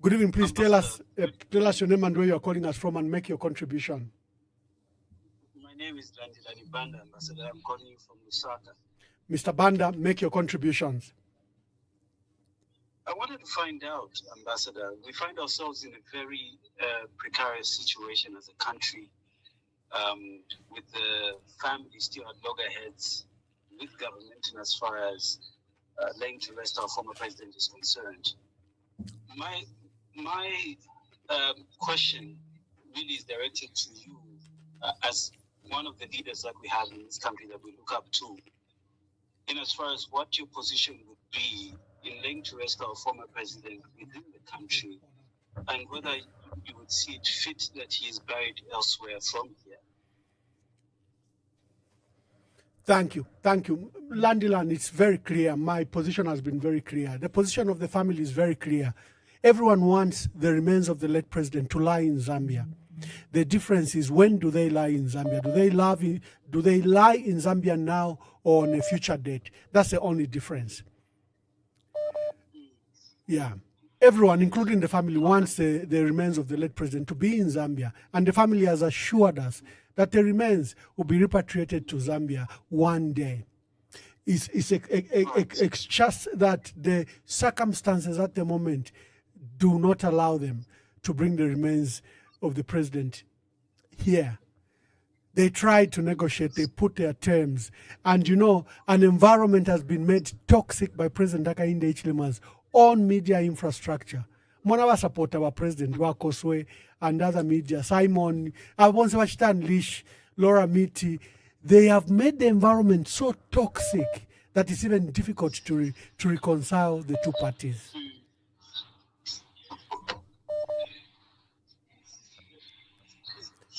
Good evening. Please tell us your name and where you are calling us from and make your contribution. My name is Landilani Banda, Ambassador. I'm calling you from Lusaka. Mr. Banda, make your contributions. I wanted to find out, Ambassador, we find ourselves in a very precarious situation as a country, with the family still at loggerheads with government, and as far as laying to rest our former president is concerned. My question really is directed to you as one of the leaders that we have in this country that we look up to, in as far as what your position would be in laying to rest our former president within the country, and whether you would see it fit that he is buried elsewhere from here. Thank you. Thank you. Landilan, it's very clear. My position has been very clear. The position of the family is very clear. Everyone wants the remains of the late president to lie in Zambia. The difference is, when do they lie in Zambia? Do they lie in Zambia now or on a future date? That's the only difference. Yeah. Everyone, including the family, wants the remains of the late president to be in Zambia. And the family has assured us that the remains will be repatriated to Zambia one day. It's just that the circumstances at the moment do not allow them to bring the remains of the president here. They tried to negotiate, they put their terms. And you know, an environment has been made toxic by President Hakainde Hichilema's own media infrastructure. Mwana support our president, Wakoswe, and other media, Simon, Lish, Laura Miti, they have made the environment so toxic that it's even difficult to reconcile the two parties.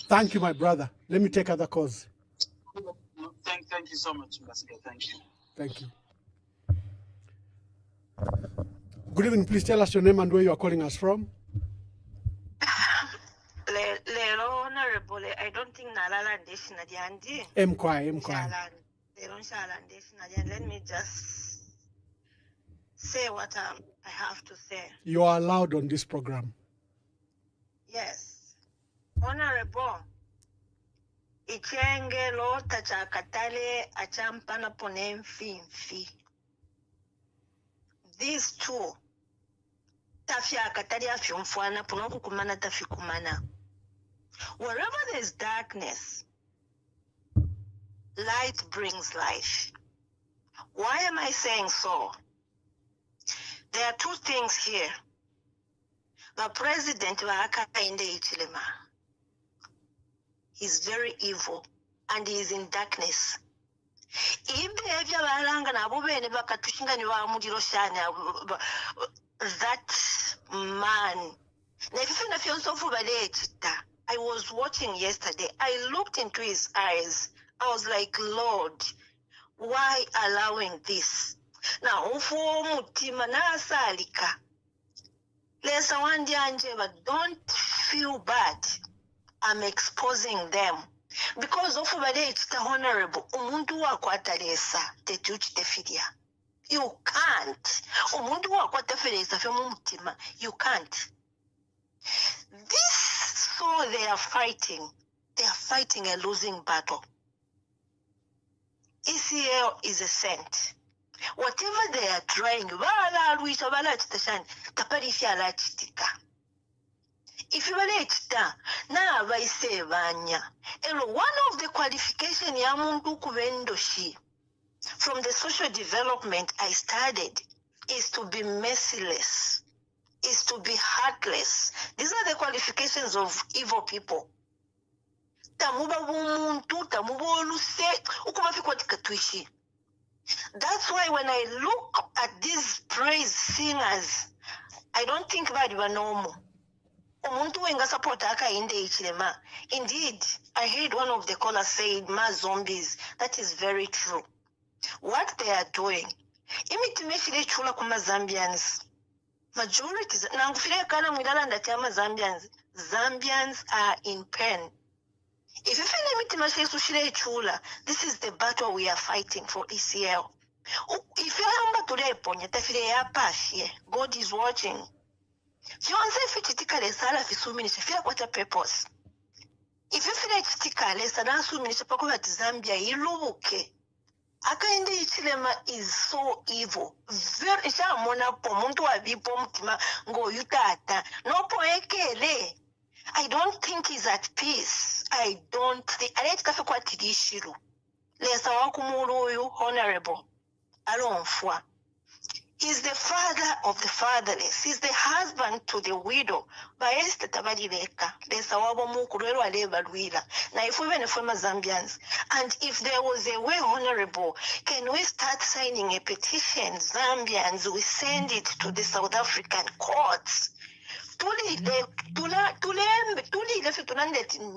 Thank you, my brother. Let me take other calls. Thank you so much, Ambassador. Thank you. Thank you. Good evening. Please tell us your name and where you are calling us from. Honorable, I don't think Nalala Ndeshina Diandi. Mkwai. Let me just say what I have to say. You are allowed on this program. Yes. Honorable, Ichenge lo tachakatale achampana ponem fi. These two, tafia katalia fiumfuana punoku kumana tafikumana. Wherever there's darkness, light brings life. Why am I saying so? There are two things here. The president Hakainde Hichilema, he's very evil and he is in darkness. That man, I was watching yesterday. I looked into his eyes. I was like, Lord, why allowing this? Now, don't feel bad. I'm exposing them. Because of it's the honorable. You can't. You can't. This, so they are fighting. They are fighting a losing battle. ECL is a saint. Whatever they are trying, if you now I say one of the qualification yamundu kuvendoshi from the social development I studied is to be merciless, is to be heartless. These are the qualifications of evil people. Tamuba bumuntu, tamuba oluse, ukumafikwa tikatwishi. That's why when I look at these praise singers, I don't think that they were normal. Umuntu wenga support aka inde ichilema. Indeed, I heard one of the callers said, "Ma zombies." That is very true. What they are doing, imitimeshile chula kuma Zambians. Majority, nangufile kana mwidala ndatiama Zambians are in pain. If you feel imitimeshile sushile chula, this is the battle we are fighting for ECL. If you are today, God is watching. You want to say chitikale sala fisumini feel what a purpose. If you feel chitikale sala sumini chapako at Zambia iluke. Akainde ichilema is so evil. Very shamona pomuntu abipo mtima ngo yutata. No poekele. I don't think he's at peace. I don't think. I let kafe kwa tidishiru. Lesa wakumuru honorable. Alonfwa. He's the father of the fatherless. He's the husband to the widow. Baeste tabalileka. Lesa wabo mukurero aleba luila. Na if we were Zambians, and if there was a way, honorable, can we start signing a petition, Zambians? We send it to the South African courts.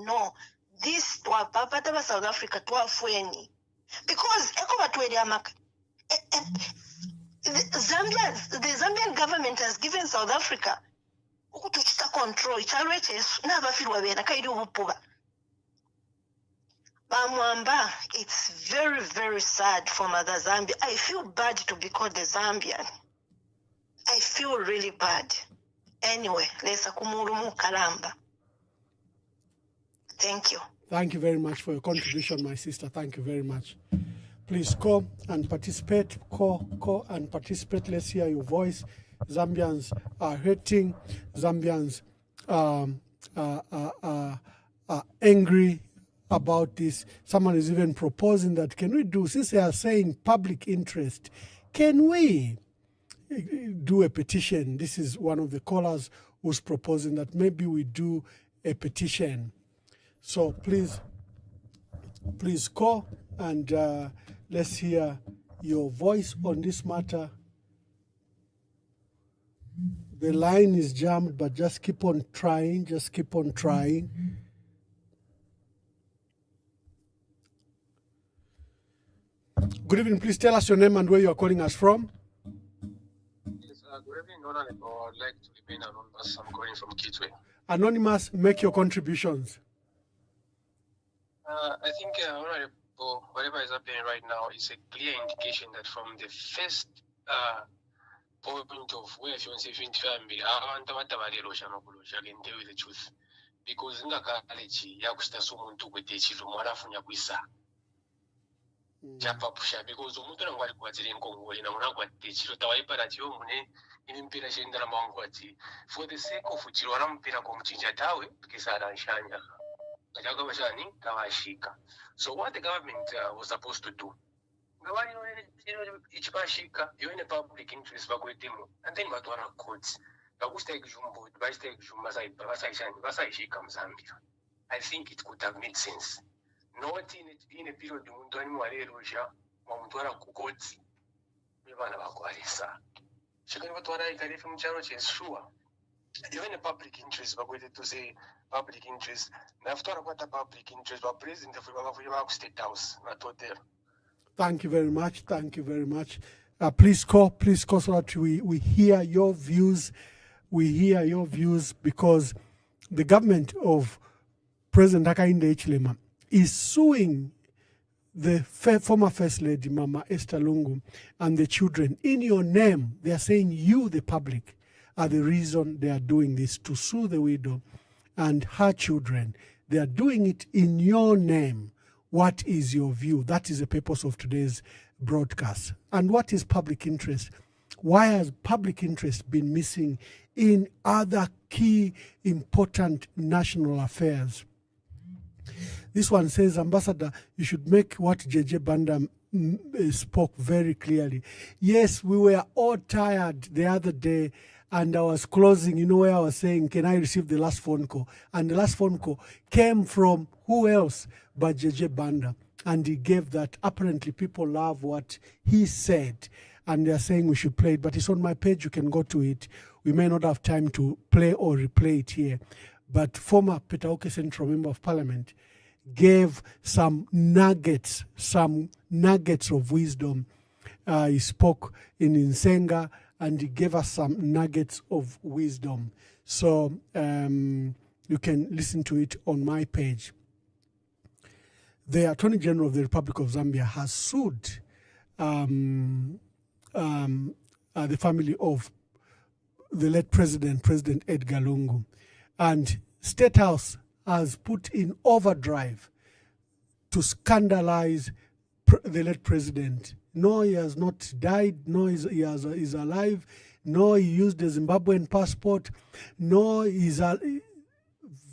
No, this to Papa South Africa to Afweni. Because the Zambian government has given South Africa control. It's very, very sad for Mother Zambia. I feel bad to be called a Zambian. I feel really bad. Anyway, let's kalamba. Thank you. Thank you very much for your contribution, my sister. Thank you very much. Please call and participate. Call and participate. Let's hear your voice. Zambians are hurting. Zambians are angry about this. Someone is even proposing that, can we do, since they are saying public interest, can we do a petition? This is one of the callers who's proposing that maybe we do a petition. So please call and let's hear your voice on this matter. The line is jammed, but just keep on trying. Just keep on trying. Good evening. Please tell us your name and where you are calling us from. Yes, good evening, Honorable. I would like to remain anonymous. I'm calling from Kitwe. Anonymous, make your contributions. I think, Honorable, whatever is happening right now is a clear indication that from the first point of where if you want to say family, I want to deal with the truth. Because in the college, Yakusta Sumuntu with the children, Marafunya Guisa. Japapusha, because Umutan and Wati in Congo, in Amanawati, Tawaiparatio, in Impira Shindra Mangwati, for the sake of Chiram Piracom Chinjatawi, Kisara and Shanya. So what the government was supposed to do? Each Pashika, you're in a public interest, and then Matwana courts. I think it could have made sense. Not in a period sure. Even a public interest, but we to say public interest. After what a public interest, but president of State House, not hotel. Thank you very much. Thank you very much. Please call so that we hear your views. We hear your views because the government of President Hakainde Hichilema is suing the former First Lady, Mama Esther Lungu, and the children. In your name, they are saying you, the public, are the reason they are doing this, to sue the widow and her children. They are doing it in your name. What is your view? That is the purpose of today's broadcast. And what is public interest? Why has public interest been missing in other key important national affairs? This one says, Ambassador, you should make what JJ Banda spoke very clearly. Yes, we were all tired the other day, and I was closing, where I was saying, can I receive the last phone call? And the last phone call came from who else but JJ Banda. And he gave that. Apparently, people love what he said, and they're saying we should play it, but it's on my page. You can go to it. We may not have time to play or replay it here. But former Petauke Central Member of Parliament gave some nuggets of wisdom. He spoke in Nsenga, and he gave us some nuggets of wisdom. So you can listen to it on my page. The Attorney General of the Republic of Zambia has sued the family of the late President Edgar Lungu. And State House has put in overdrive to scandalize the late president. No, he has not died. No, he is alive. No, he used a Zimbabwean passport. No, he's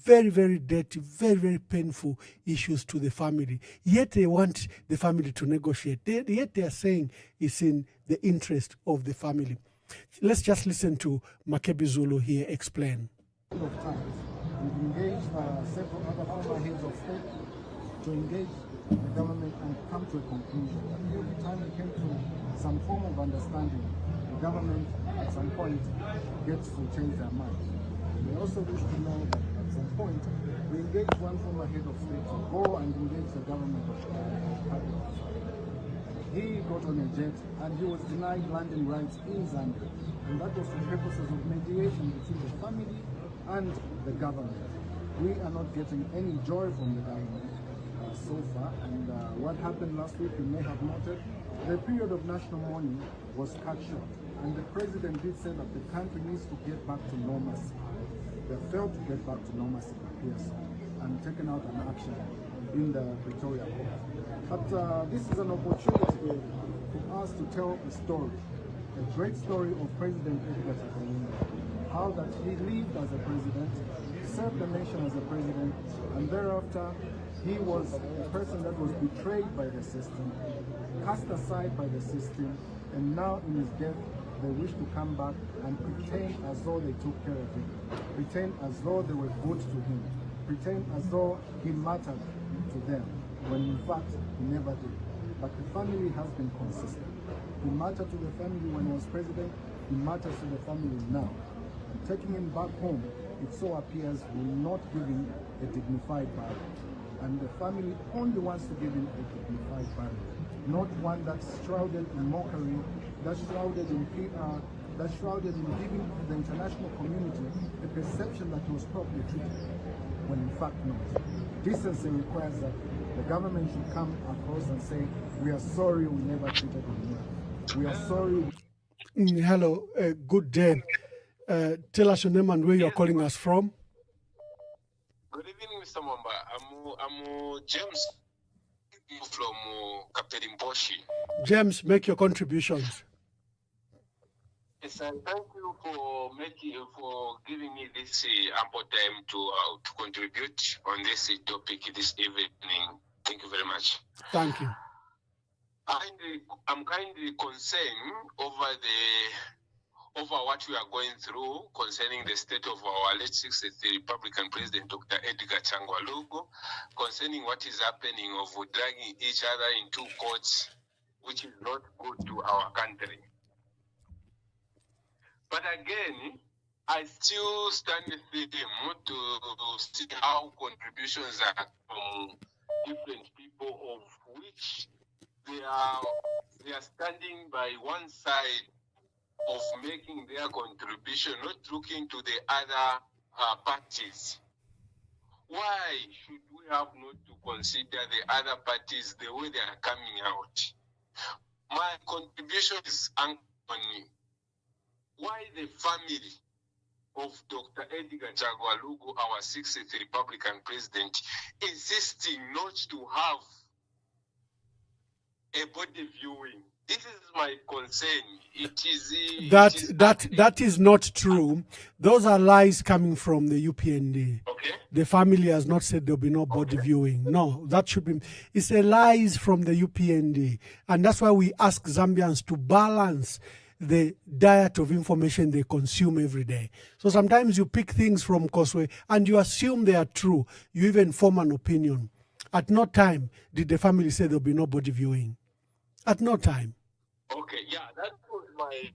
very, very dirty, very, very painful issues to the family. Yet they want the family to negotiate. Yet they are saying it's in the interest of the family. Let's just listen to Makebi Zulu here explain. We've engaged several other former heads of state to engage the government and come to a conclusion. Every time we came to some form of understanding, the government at some point gets to change their mind. We also wish to know that at some point we engaged one former head of state to go and engage the government of Pakistan. He got on a jet and he was denied landing rights in Zambia. And that was for purposes of mediation between the family and the government. We are not getting any joy from the government so far. And what happened last week, you may have noted, the period of national mourning was cut short. And the president did say that the country needs to get back to normalcy. They failed to get back to normalcy, yes, and taken out an action in the Pretoria court. But this is an opportunity for us to tell a story, a great story of President Edgar Chagwa Lungu. How that he lived as a president, served the nation as a president, and thereafter he was a person that was betrayed by the system, cast aside by the system, and now in his death they wish to come back and pretend as though they took care of him, pretend as though they were good to him, pretend as though he mattered to them, when in fact he never did. But the family has been consistent. He mattered to the family when he was president, he matters to the family now. And taking him back home, it so appears, will not give him a dignified burial. And the family only wants to give him a dignified burial, not one that's shrouded in mockery, that's shrouded in PR, that's shrouded in giving the international community the perception that he was properly treated, when in fact not. Decency requires that the government should come across and say, we are sorry we never treated him well. We are sorry. Hello, good day. Tell us your name and where you're calling us from. Good evening, Mr. Mwamba. I'm James from Kaperimposhi. James, make your contributions. Yes, and thank you for giving me this ample time to contribute on this topic this evening. Thank you very much. Thank you. I'm kindly concerned over what we are going through concerning the state of our late 60th Republican President, Dr. Edgar Chagwa Lungu, concerning what is happening of dragging each other into courts, which is not good to our country. But again, I still stand with them to see how contributions are from different people, of which they are standing by one side of making their contribution, not looking to the other parties. Why should we have not to consider the other parties the way they are coming out? My contribution is on why the family of Dr. Edgar Chagwa Lungu, our 60th Republican President, insisting not to have a body viewing This is my concern. It is That is not true. Those are lies coming from the UPND. Okay. The family has not said there'll be no body viewing. No, that should be. It's a lies from the UPND, and that's why we ask Zambians to balance the diet of information they consume every day. So sometimes you pick things from Koswe and you assume they are true. You even form an opinion. At no time did the family say there'll be no body viewing. At no time. Okay, yeah, that was my.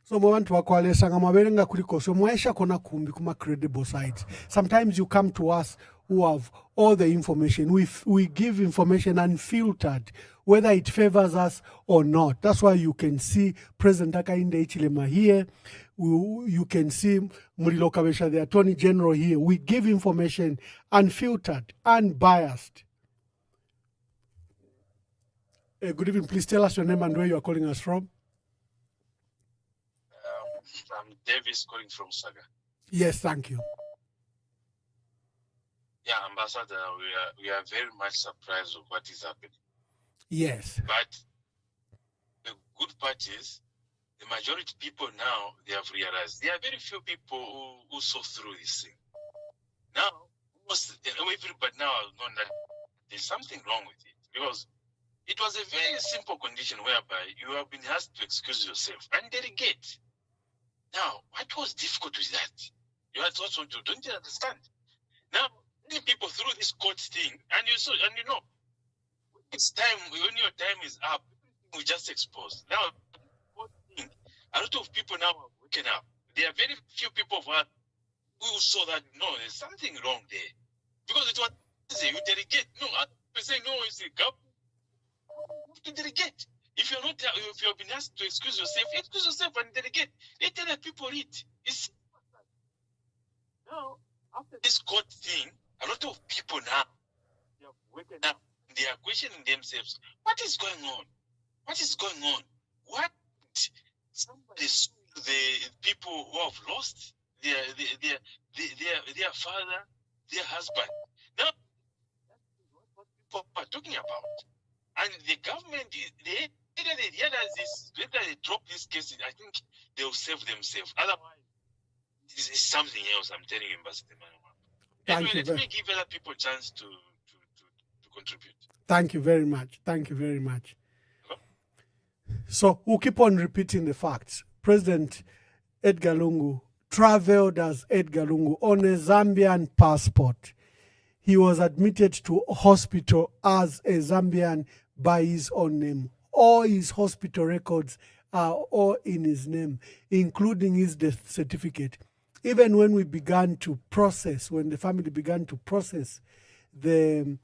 So mwantu wakwalesanga maberenga kuliko so mwaisha kona kumbi kuma credible sites. Sometimes you come to us who have all the information. We give information unfiltered, whether it favors us or not. That's why you can see President Hakainde Hichilema here. You can see Murilo Kabesha, the Attorney General here. We give information unfiltered, unbiased. Good evening. Please tell us your name and where you are calling us from. I'm Davis calling from Saga. Yes, thank you. Yeah, Ambassador, we are very much surprised of what is happening. Yes. But the good part is the majority people now, they have realized there are very few people who saw through this thing. Now, almost everybody now has known that there's something wrong with it, because it was a very simple condition whereby you have been asked to excuse yourself and delegate. Now, what was difficult with that? You had also to, don't you understand? Now, many people through this court thing, and you know, it's time, when your time is up, we just expose. Now, a lot of people now are waking up. There are very few people who saw that, no, there's something wrong there. Because it was easy, you delegate. No, I'm saying, no, it's a gap. You delegate. If you're not, if you've been asked to excuse yourself and delegate. They tell the people it. It's now after this court thing, a lot of people now they have waken up. They are questioning themselves. What is going on? What is going on? What somebody sued the people who have lost their father, their husband. Now that's what people are talking about. And the government, either they realize this, whether they drop this case, I think they will save themselves. Otherwise, this is something else. I'm telling you, Ambassador Manuel. Anyway, let me give other people a chance to contribute. Thank you very much. Thank you very much. So we'll keep on repeating the facts. President Edgar Lungu traveled as Edgar Lungu on a Zambian passport. He was admitted to hospital as a Zambian by his own name. All his hospital records are all in his name, including his death certificate. Even when we began to process, when the family began to process the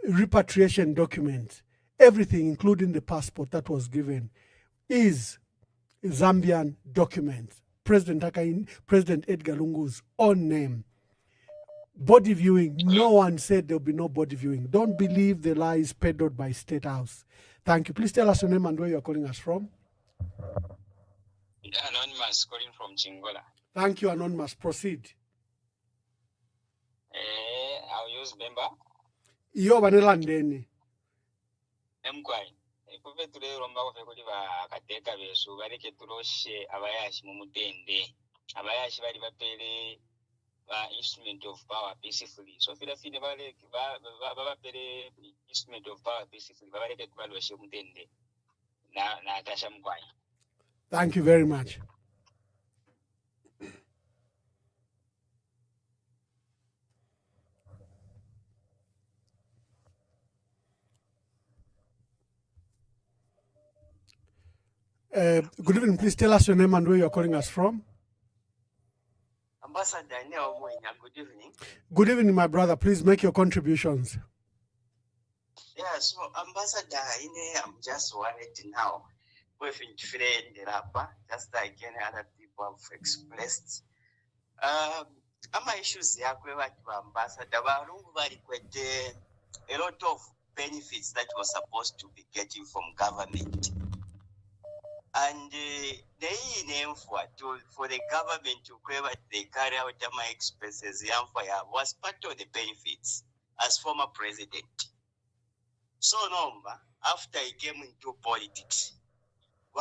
repatriation document, everything, including the passport that was given, is Zambian documents. President Edgar Lungu's own name. Body viewing, no one said there'll be no body viewing. Don't believe the lies peddled by State House. Thank you. Please tell us your name and where you're calling us from. Anonymous calling from Chingola. Thank you, Anonymous. Proceed. I'll use member. Iyo banelandeni. Mkwai. Ikupe tule romba kwa fekuli ba kateka besu. Bareke tuloshe abayashi mumutende. Abayashi bali bapele instrument of power peacefully. So fila fine bapele instrument of power peacefully. Bareke tubaloshe mutende. Na atasha mkwai. Thank you very much. Good evening. Please tell us your name and where you're calling us from. Ambassador, good evening. Good evening, my brother. Please make your contributions. Yeah, so Ambassador, I'm just worried now. We've been trained the rapper, just like any other people have expressed. My issues here, Ambassador, a lot of benefits that was supposed to be getting from government. And they name for the government to cover they carry out my expenses was part of the benefits as former president. So number after he came into politics, the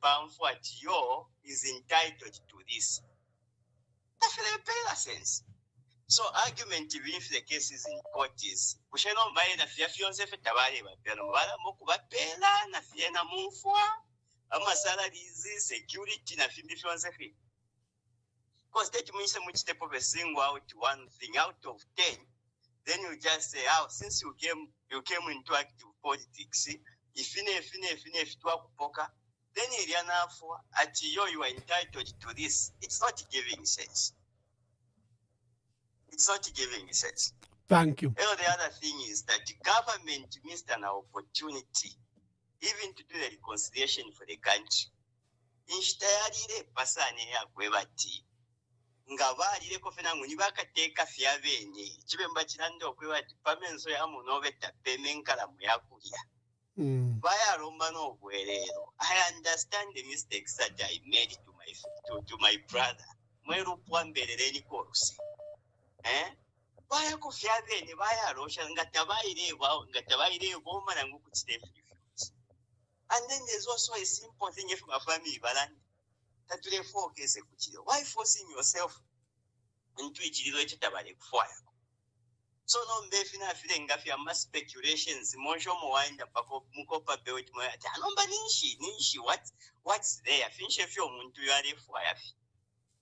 pamphlet yo is entitled to this. That's the sense. So argument even if the case is in court is kusheno mbaye na fiancé fe tabale bapiano bala mokuba pela na fiena mufwa ama salaries security na fiancé fe. Because that means much step of a single out one thing out of 10, then you just say, oh, since you came into active politics, if to poker, then at you are entitled to this. It's not giving sense. It's not giving sense. Thank you. The other thing is that the government missed an opportunity even to do the reconciliation for the country. Instead, pasane ya kwebati. Ngabali kofena nguni bakateka fyabene kibemba kirande okwebati pamenso ya munobeta pemenkala muyakulya. Baya romba no bwerero. I understand the mistakes that I made to my brother. Mweru pwambelele ni korusi. Baya kufyabene baya rosha ngatabaire boma na nguku chitefu. And then there's also a simple thing if my family balance. Why forcing yourself into each fire? So no mbefina feeling if you have speculations, mojo moinda pako mukopa bewit moya. Anomba nishi what's there? Finish if you muntu yare fire.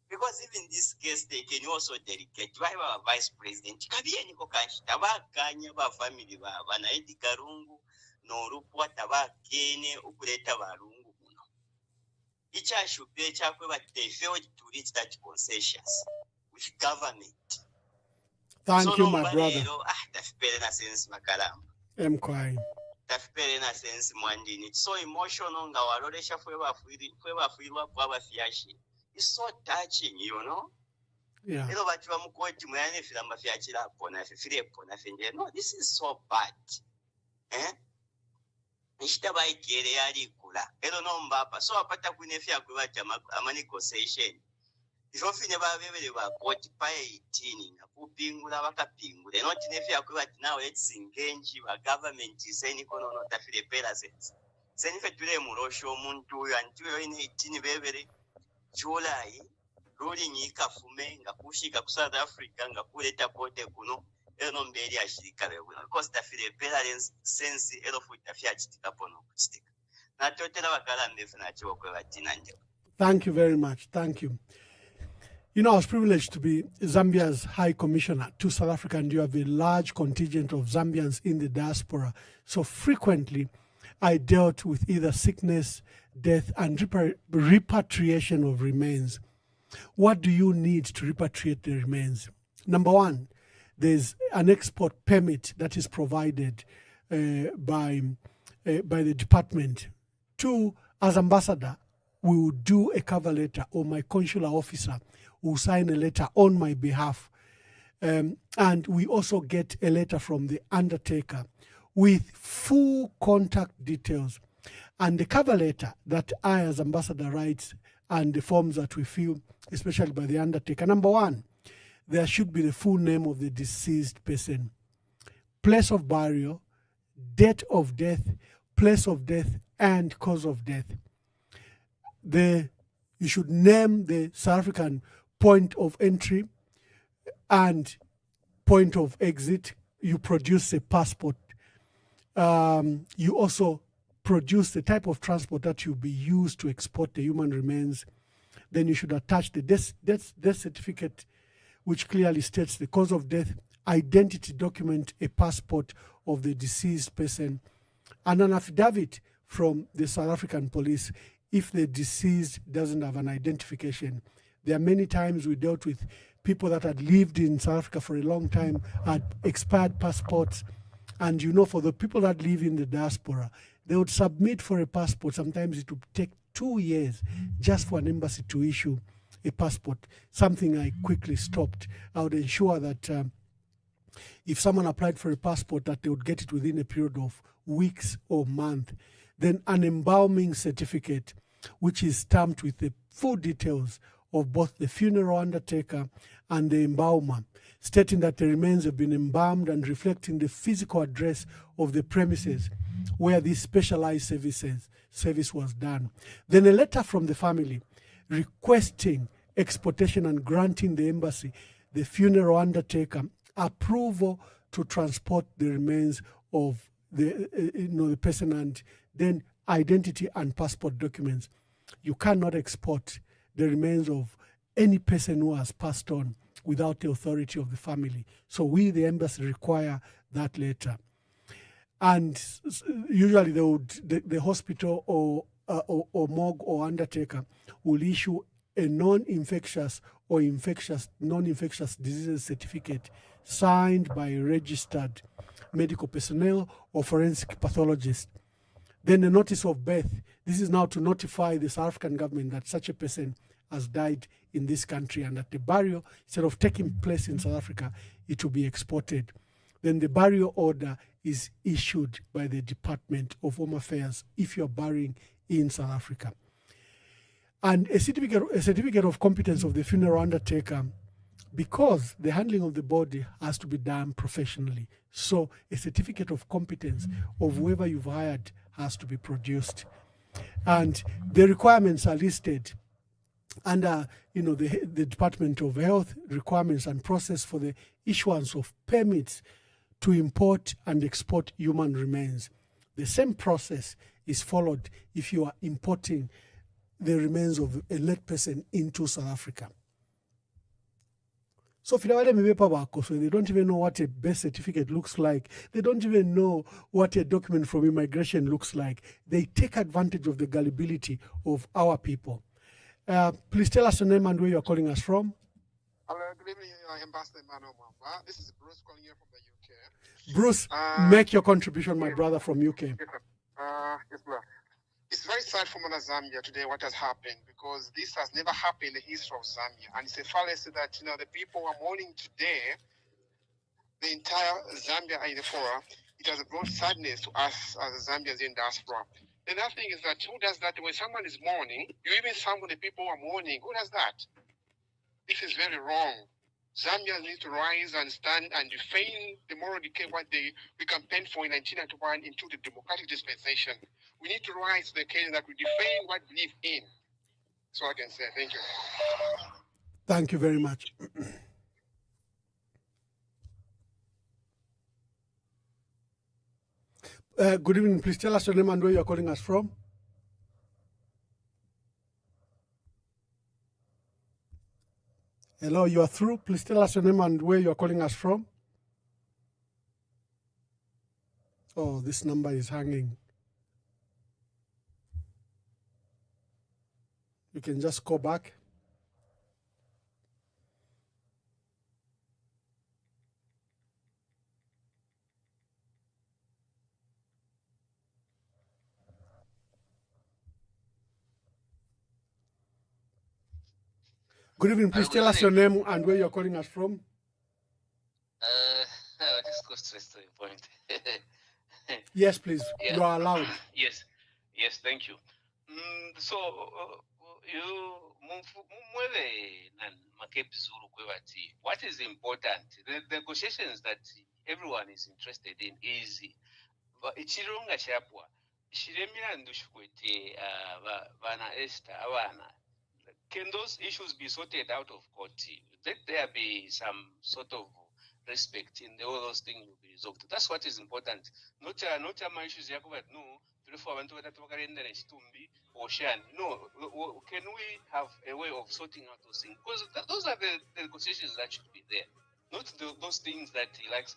Because even this case they can also dedicate why our vice president kabiye niko kanshi tabakanya ba family ba bana Edgar Lungu no rupwa tabakene ukuleta barungu. It should be but they failed to reach that consensus with government. Thank you, my brother. I'm crying. It's so emotional. It's so touching, you know. Yeah. No, this is so bad. Ishtabaikere yalikula ero nombapa so apata kunefya kubacha amani concession ifofine babebele ba court pa 18 na kupingula bakapingula not nefya kubacha now let's engage ba government iseni kono no tafile pela sense seni fetule murosho omuntu uyo antuyo ine 18 bebele July ruling ikafume ngakushika ku South Africa ngakuleta pote kuno. Thank you very much. Thank you. You know, I was privileged to be Zambia's High Commissioner to South Africa, and you have a large contingent of Zambians in the diaspora. So frequently, I dealt with either sickness, death, and repatriation of remains. What do you need to repatriate the remains? Number one, there's an export permit that is provided by the department. Two, as ambassador, we will do a cover letter, or my consular officer will sign a letter on my behalf. And we also get a letter from the undertaker with full contact details. And the cover letter that I, as ambassador, writes, and the forms that we fill, especially by the undertaker. Number one, there should be the full name of the deceased person, place of burial, date of death, place of death, and cause of death. You should name the South African point of entry and point of exit. You produce a passport. You also produce the type of transport that will be used to export the human remains. Then you should attach the death certificate, which clearly states the cause of death, identity document, a passport of the deceased person, and an affidavit from the South African police if the deceased doesn't have an identification. There are many times we dealt with people that had lived in South Africa for a long time, had expired passports, and you know, for the people that live in the diaspora, they would submit for a passport. Sometimes it would take 2 years just for an embassy to issue a passport, something I quickly stopped. I would ensure that if someone applied for a passport, that they would get it within a period of weeks or month. Then an embalming certificate, which is stamped with the full details of both the funeral undertaker and the embalmer, stating that the remains have been embalmed and reflecting the physical address of the premises where this specialized service was done. Then a letter from the family requesting exportation and granting the embassy, the funeral undertaker, approval to transport the remains of the person, and then identity and passport documents. You cannot export the remains of any person who has passed on without the authority of the family. So we, the embassy, require that letter. And usually the hospital or morgue or undertaker will issue a non-infectious or non-infectious diseases certificate signed by a registered medical personnel or forensic pathologist. Then a notice of birth. This is now to notify the South African government that such a person has died in this country and that the burial, instead of taking place in South Africa, it will be exported. Then the burial order is issued by the Department of Home Affairs if you're burying in South Africa. And a certificate of competence of the funeral undertaker, because the handling of the body has to be done professionally. So a certificate of competence of whoever you've hired has to be produced. And the requirements are listed under the Department of Health requirements and process for the issuance of permits to import and export human remains. The same process is followed if you are importing the remains of a late person into South Africa. So so they don't even know what a birth certificate looks like. They don't even know what a document from immigration looks like. They take advantage of the gullibility of our people. Please tell us your name and where you're calling us from. Hello, good evening, Ambassador Emmanuel Mwamba. This is Bruce calling you from the UK. Bruce, make your contribution, my brother from UK. Yes, brother. It's very sad for Mother Zambia today what has happened, because this has never happened in the history of Zambia. And it's a fallacy that, the people are mourning today, the entire Zambia in the fora. It has brought sadness to us as Zambians in diaspora. The other thing is that who does that when someone is mourning? You even summon the people who are mourning. Who does that? This is very wrong. Zambians need to rise and stand and defend the moral decay what we campaigned for in 1991 into the democratic dispensation. We need to rise to the occasion that we defend what we believe in. So I can say thank you. Thank you very much. Good evening. Please tell us your name and where you're calling us from. Hello, you are through. Please tell us your name and where you're calling us from. Oh, this number is hanging. You can just call back. Good evening. Please tell us your name and where you're calling us from. Just go straight to the point. Yes, please. Yeah. You are allowed. Yes, thank you. So, you what is important? The negotiations that everyone is interested in is ichironga chapwa shiremira ndushukwete vana Esther avana. Can those issues be sorted out of court? Let there be some sort of respect in all those things will be resolved. That's what is important. Not my issues. No, no. Can we have a way of sorting out those things? Because those are the negotiations that should be there, not those things that he likes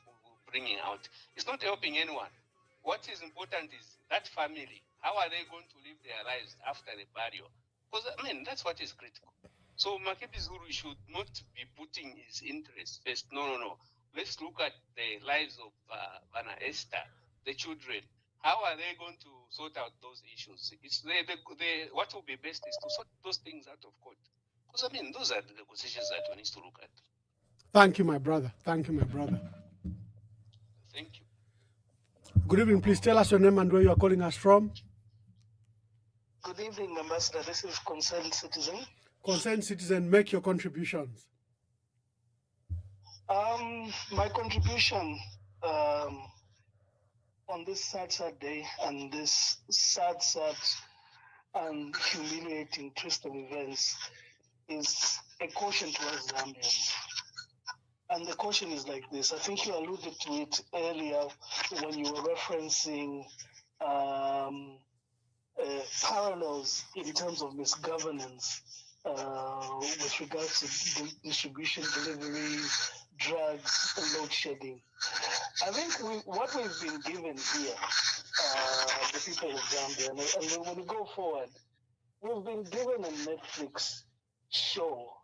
bringing out. It's not helping anyone. What is important is that family. How are they going to live their lives after the burial? Because, that's what is critical. So Makepi Zulu should not be putting his interests first. No. Let's look at the lives of Vanna Esther, the children. How are they going to sort out those issues? It's what will be best is to sort those things out of court. Because, those are the negotiations that we need to look at. Thank you, my brother. Good evening. Please tell us your name and where you are calling us from. Good evening, Ambassador. This is Concerned Citizen. Concerned Citizen, make your contributions. My contribution on this sad day and this sad and humiliating twist of events is a caution to us Zambians. And the caution is like this. I think you alluded to it earlier when you were referencing parallels in terms of misgovernance with regards to distribution, delivery, drugs, and load shedding. I think what we've been given here, the people of Zambia, and when we go forward, we've been given a Netflix show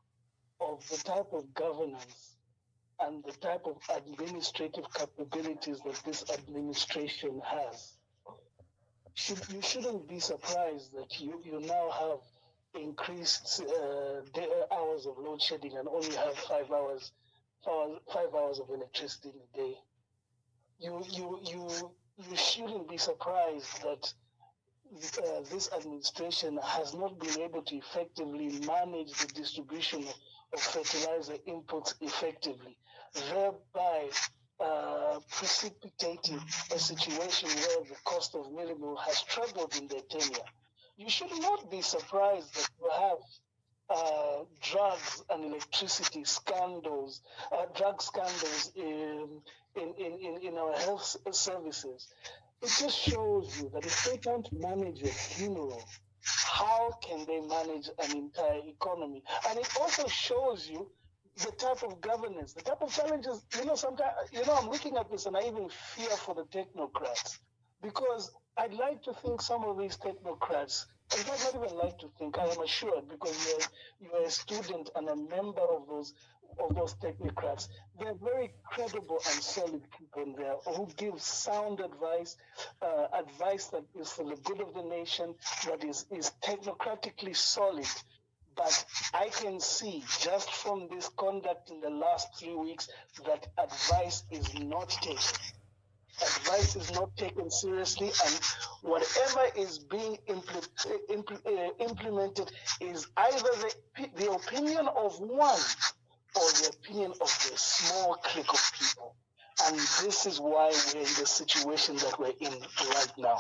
of the type of governance and the type of administrative capabilities that this administration has. You shouldn't be surprised that you now have increased hours of load shedding and only have 5 hours of electricity in a day. You shouldn't be surprised that this administration has not been able to effectively manage the distribution of fertilizer inputs effectively, thereby precipitating a situation where the cost of milling has trebled in their tenure. You should not be surprised that you have drugs and electricity scandals, drug scandals in our health services. It just shows you that if they can't manage a funeral, how can they manage an entire economy? And it also shows you the type of governance, the type of challenges. Sometimes, I'm looking at this and I even fear for the technocrats, because I'd like to think some of these technocrats, in fact, not even like to think, I am assured, because you're a student and a member of those technocrats. They're very credible and solid people there who give sound advice, advice that is for the good of the nation, that is technocratically solid. But I can see just from this conduct in the last 3 weeks that advice is not taken. Advice is not taken seriously, and whatever is being implemented is either the opinion of one or the opinion of a small clique of people. And this is why we're in the situation that we're in right now.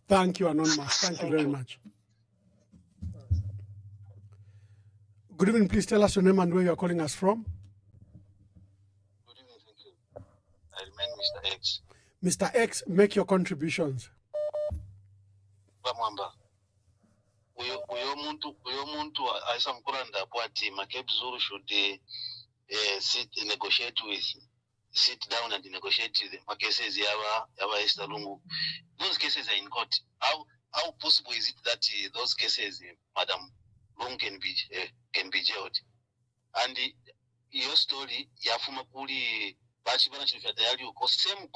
Thank you, Anonymous. Thank you very much. Good evening. Please tell us your name and where you are calling us from. Good evening. Thank you. I remain Mr. X. Mr. X, make your contributions. Bamwamba. Uyo muntu aisamkulanda kwati Macape Zulu should sit down and negotiate the cases yava Esther Lungu. Those cases are in court. How possible is it that those cases, Madam Lungu, can be jailed? And your story yafuma kuli bachibana chifya tayari uko same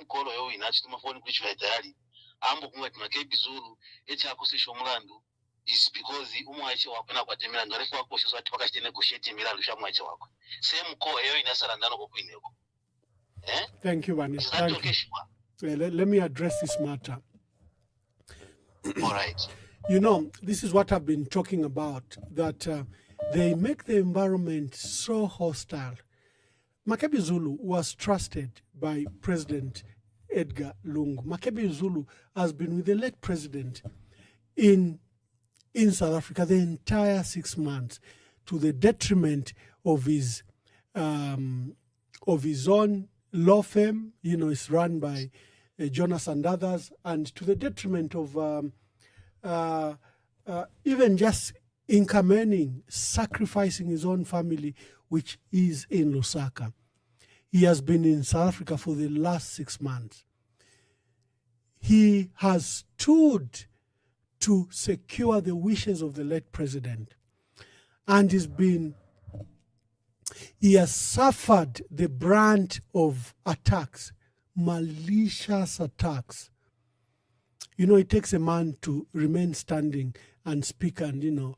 call yo inachituma phone kuli chifya tayari ambo kungati Macape Zulu echa akosesha omulandu is because umwache wakona kwatemera ndore kwa kosho so atipaka negotiate milandu shamwache wako same call yo inasala ndano kokwineko. Thank you, Vani. Thank you. Let me address this matter. All right. This is what I've been talking about, that they make the environment so hostile. Macape Zulu was trusted by President Edgar Lungu. Macape Zulu has been with the late president in South Africa the entire 6 months, to the detriment of his own law firm. It's run by Jonas and others, and to the detriment of even just Inkameni sacrificing his own family, which is in Lusaka. He has been in South Africa for the last 6 months. He has stood to secure the wishes of the late president, and he has suffered the brunt of attacks, malicious attacks. It takes a man to remain standing and speak and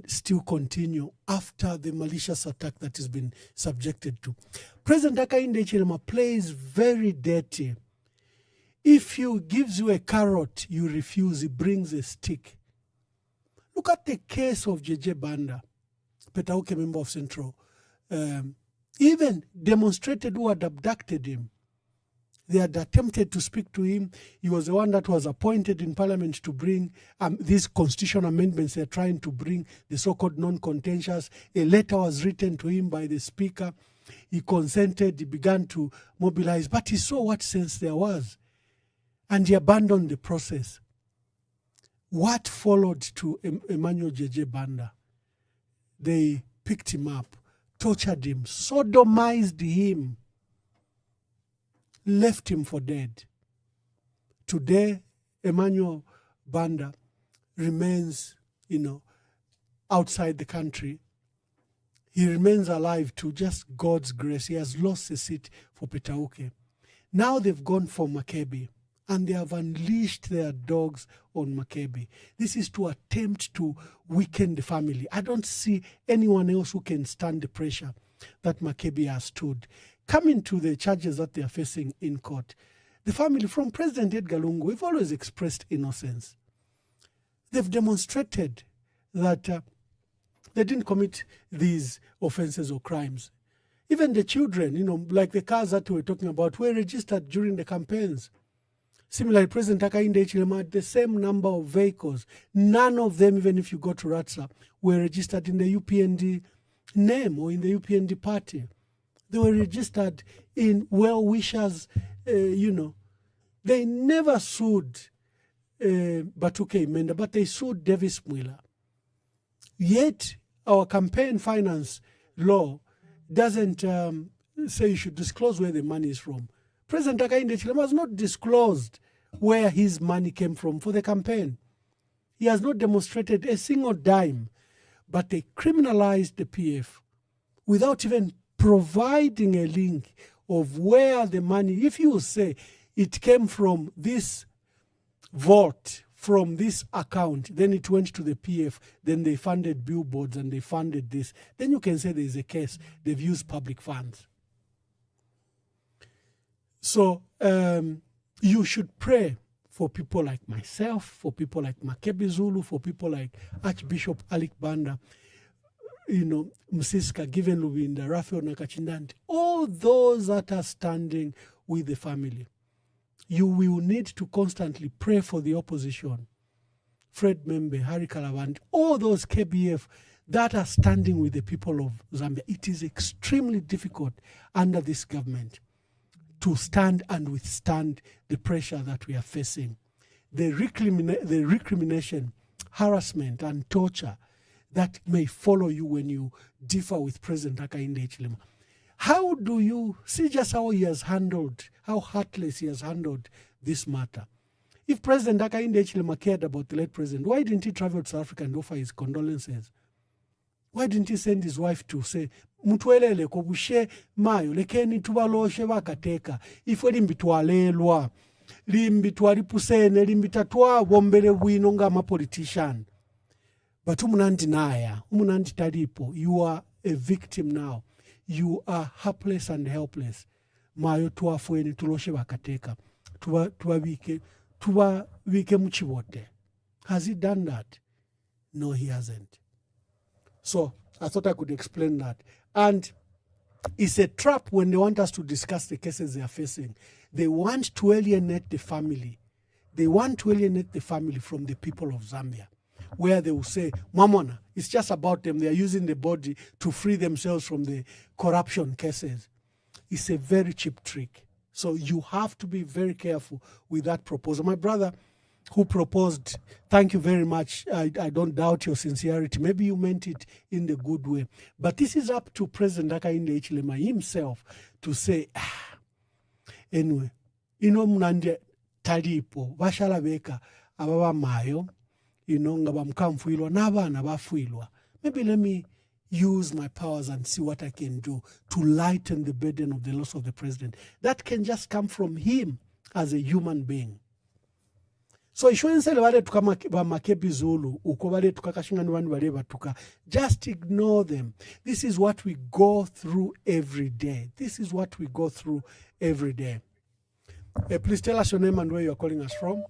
still continue after the malicious attack that has been subjected to. President Hakainde Hichilema plays very dirty. If he gives you a carrot, you refuse, he brings a stick. Look at the case of JJ Banda, Petauke member of Central. Even demonstrated who had abducted him. They had attempted to speak to him. He was the one that was appointed in Parliament to bring these constitutional amendments they're trying to bring, the so-called non-contentious. A letter was written to him by the Speaker. He consented, he began to mobilize, but he saw what sense there was. And he abandoned the process. What followed to Emmanuel JJ Banda? They picked him up, tortured him, sodomized him, left him for dead. Today, Emmanuel Banda remains, outside the country. He remains alive to just God's grace. He has lost a seat for Petauke. Now they've gone for Makebi, and they have unleashed their dogs on Makebi. This is to attempt to weaken the family. I don't see anyone else who can stand the pressure that Makebi has stood. Coming to the charges that they are facing in court, the family, from President Edgar Lungu, we've always expressed innocence. They've demonstrated that they didn't commit these offenses or crimes. Even the children, like the cars that we were talking about, were registered during the campaigns. Similarly, President Hakainde Hichilema had the same number of vehicles. None of them, even if you go to Ratsa, were registered in the UPND name or in the UPND party. They were registered in well-wishers, They never sued Batuke Imenda, but they sued Davis Mwila. Yet, our campaign finance law doesn't say you should disclose where the money is from. President Hakainde Hichilema has not disclosed where his money came from for the campaign. He has not demonstrated a single dime, but they criminalized the PF without even providing a link of where the money, if you say it came from this vault, from this account, then it went to the PF, then they funded billboards and they funded this, then you can say there is a case, they've used public funds. So you should pray for people like myself, for people like Makebi Zulu, for people like Archbishop Alik Banda, Msiska, Given Lubinda, Raphael Nakachindante, all those that are standing with the family. You will need to constantly pray for the opposition. Fred Membe, Harry Kalavandi, all those KBF that are standing with the people of Zambia. It is extremely difficult under this government to stand and withstand the pressure that we are facing. The recrimination, harassment, and torture that may follow you when you differ with President Hakainde Hichilema. How do you see just how he has handled, how heartless he has handled this matter? If President Hakainde Hichilema cared about the late president, why didn't he travel to South Africa and offer his condolences? Why didn't he send his wife to say, mutwelele kobushe mayo, lekeni tubaloshe bakateka, ifwe limbitwalelwa, limbitwalipusene, limbitatwa bombele bwino nga politician. But umunandi talipo, you are a victim now. You are helpless and helpless. Mayo tuafweni tuloshe bakateka. Tuwabike muchibote. Has he done that? No, he hasn't. So I thought I could explain that. And it's a trap when they want us to discuss the cases they are facing. They want to alienate the family. They want to alienate the family from the people of Zambia, where they will say, Mamona, it's just about them. They are using the body to free themselves from the corruption cases. It's a very cheap trick. So you have to be very careful with that proposal. My brother who proposed, thank you very much. I don't doubt your sincerity. Maybe you meant it in the good way. But this is up to President Hakainde Hichilema himself to say, anyway, mnande talipo, bashalabeka, ababa mayo, nga bamkamfuilwa, nabana bafuilwa. Maybe let me use my powers and see what I can do to lighten the burden of the loss of the president. That can just come from him as a human being. So ishwensele wale tukama Makebi Zulu, uko wale tukakashingani wani wale batuka, just ignore them. This is what we go through every day. This is what we go through every day. Please tell us your name and where you're calling us from.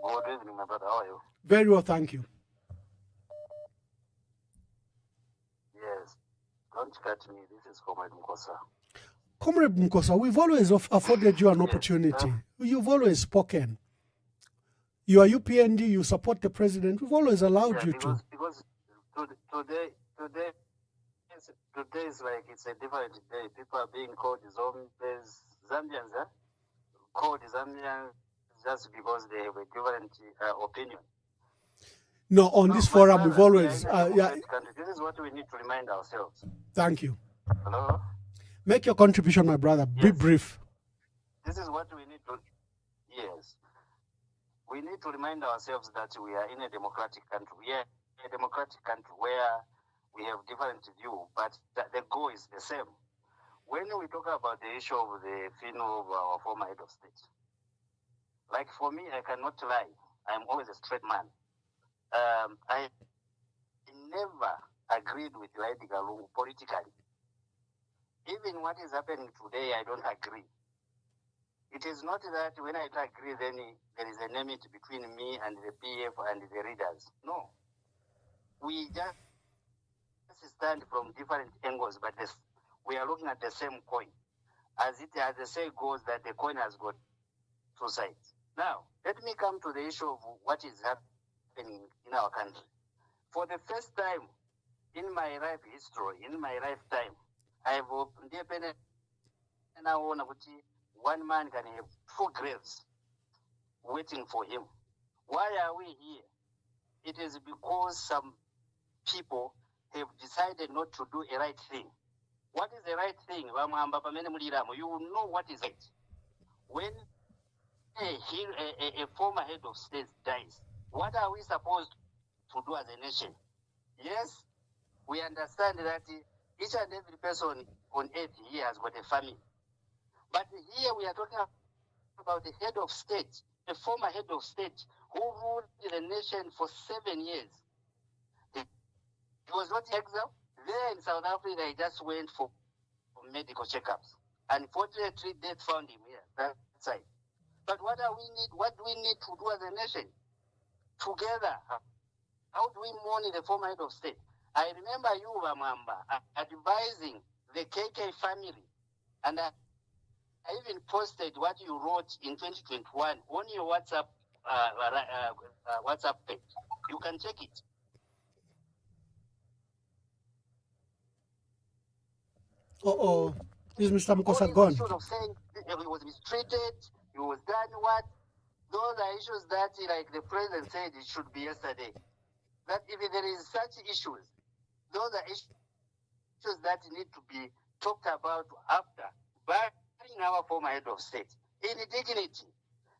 Good evening, my brother. How are you? Very well, thank you. Yes. Don't cut me. This is Comrade Mukosa. Comrade Mkosa, we've always afforded you an opportunity. You've always spoken. You are UPND, you support the president. We've always allowed you to. Because today is like it's a different day. People are being called zombies, Zambians, called Zambians just because they have a different opinion. No, on this forum, we've always... This is what we need to remind ourselves. Thank you. Hello? Make your contribution, my brother. Be brief. This is what we need to... Yes. We need to remind ourselves that we are in a democratic country. We are a democratic country where we have different views, but the goal is the same. When we talk about the issue of the funeral of our former head of state, like for me, I cannot lie. I'm always a straight man. I never agreed with Edgar Lungu politically. Even what is happening today, I don't agree. It is not that when I agree, then there is an enmity between me and the PF and the readers. No. We just stand from different angles, but we are looking at the same coin. As the saying goes, that the coin has got two sides. Now, let me come to the issue of what is happening in our country. For the first time in my life history, in my lifetime, I have independent now one man can have two graves waiting for him. Why are we here? It is because some people have decided not to do a right thing. What is the right thing? You know what is it. When a former head of state dies, what are we supposed to do as a nation? Yes, we understand that each and every person on earth here has got a family. But here we are talking about the head of state, a former head of state who ruled the nation for 7 years. He was not in exile. There in South Africa, he just went for medical checkups. Unfortunately, death found him here, that side. But what do we need to do as a nation? Together, how do we mourn the former head of state? I remember you, Wamamba, advising the KK family, and I even posted what you wrote in 2021 on your WhatsApp page. You can check it. Is Mr. Mkosa gone? Issues of saying he was mistreated, he was done what? Those are issues that, like the president said, it should be yesterday. That if there is such issues, those are issues that need to be talked about after burying our former head of state in dignity.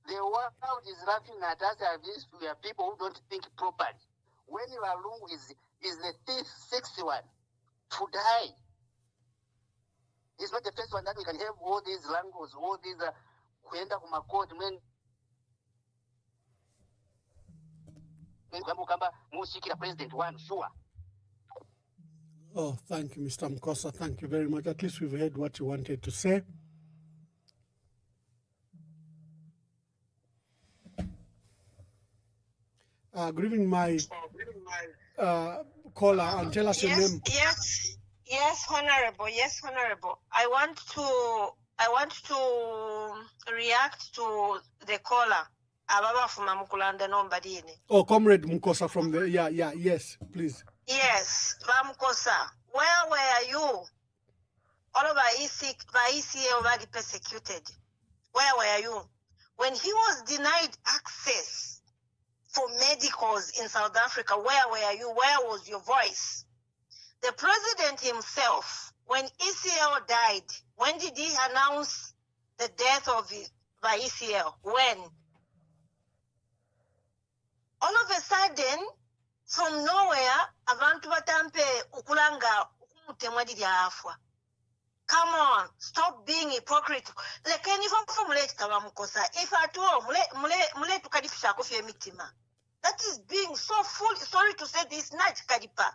The world is laughing at us as if we are people who don't think properly. When Lungu is the sixth one to die, it's not the first one that we can have all these languages, all these kuenda kumakoti when president one, sure. Oh, thank you, Mr. Mkosa. Thank you very much. At least we've heard what you wanted to say. Good evening, my caller, and tell us your name. Yes, honorable. Yes, honorable. I want to react to the caller. Oh, Comrade Mkosa from the yes, please. Yes, Mkosa. Where were you? All of ECA already persecuted. Where were you? When he was denied access for medicals in South Africa, where were you? Where was your voice? The president himself, when ECL died, when did he announce the death of ECL? When? All of a sudden, from nowhere, abantu batampe ukulanga ukumutemwadi ya afwa. Come on, stop being hypocritical. Lekeni mule chitawa Mkosa. If at all, mule tukadifisha kofi mitima. That is being so full. Sorry to say this, not kadipa.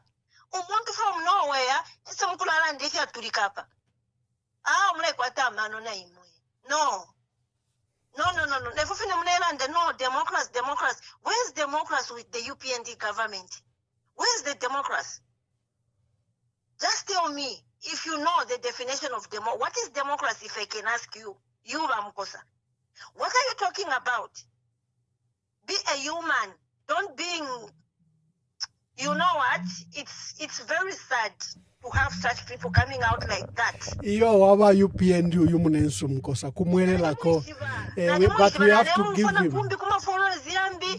Umuntu from nowhere, ese mkulala ndefia tulikapa. mlekwata mano na imwe. No. No. No, democracy. Where's democracy with the UPND government? Where's the democracy? Just tell me if you know the definition of what is democracy, if I can ask you, Ramkosa. What are you talking about? Be a human. Don't being, you know what? It's very sad to have such people coming out like that. Iyo waba UPND uyumunensu mkosa kumwelela ko but we have to give him.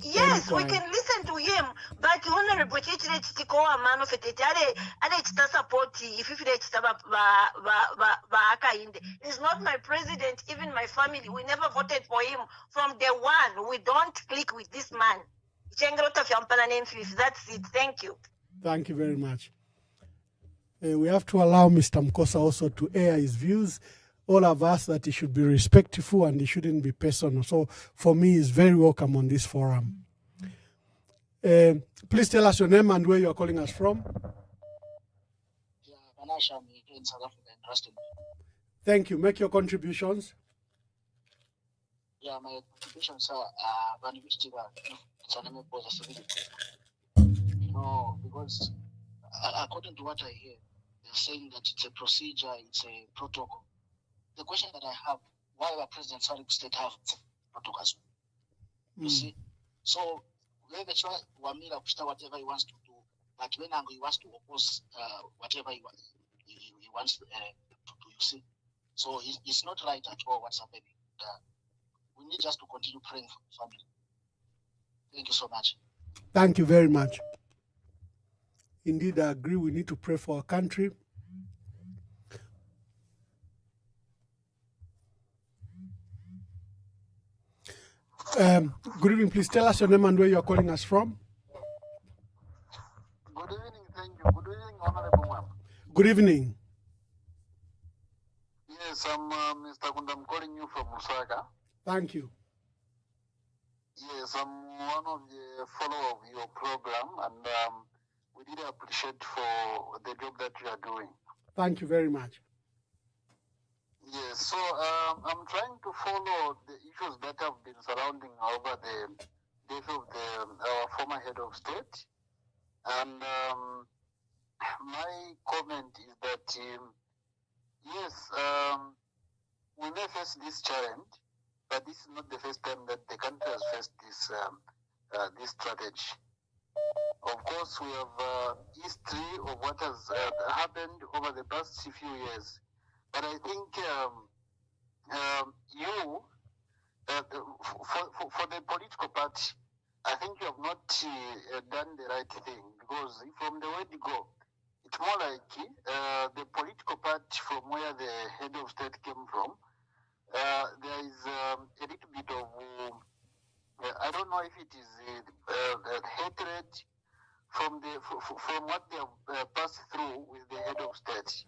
Yes, we can listen to him, but honorable chichire chitikowa mano fetete ale chita support if le chita ba akainde. He's not my president, even my family. We never voted for him from day one. We don't click with this man. That's it. Thank you. Thank you very much. We have to allow Mr. Mkosa also to air his views. All of us that he should be respectful and he shouldn't be personal. So for me, he's very welcome on this forum. Please tell us your name and where you are calling us from. Yeah, Banasha, I'm in South Africa, in Ruston. Thank you. Make your contributions. Yeah, my contributions are no, because according to what I hear, they're saying that it's a procedure, it's a protocol. The question that I have, why the President Sadik State have protocols? You see? So, Wamila whatever he wants to do, but when he wants to oppose whatever he wants to do, you see? So, it's not right at all what's happening. We need just to continue praying for the family. Thank you so much. Thank you very much. Indeed, I agree. We need to pray for our country. Good evening. Please tell us your name and where you are calling us from. Good evening. Thank you. Good evening, Honorable Ma'am. Good evening. Yes, I'm Mr. Kunda. I'm calling you from Lusaka. Thank you. Yes, I'm one of the followers of your program, and we really appreciate for the job that you are doing. Thank you very much. Yes, so I'm trying to follow the issues that have been surrounding over the death of our former head of state. And my comment is that, yes, we may face this challenge, but this is not the first time that the country has faced this strategy. Of course, we have history of what has happened over the past few years. But I think for the political party, I think you have not done the right thing, because from the word go, it's more like the political party from where the head of state came from. There is a little bit of, I don't know if it is hatred from what they have passed through with the head of state.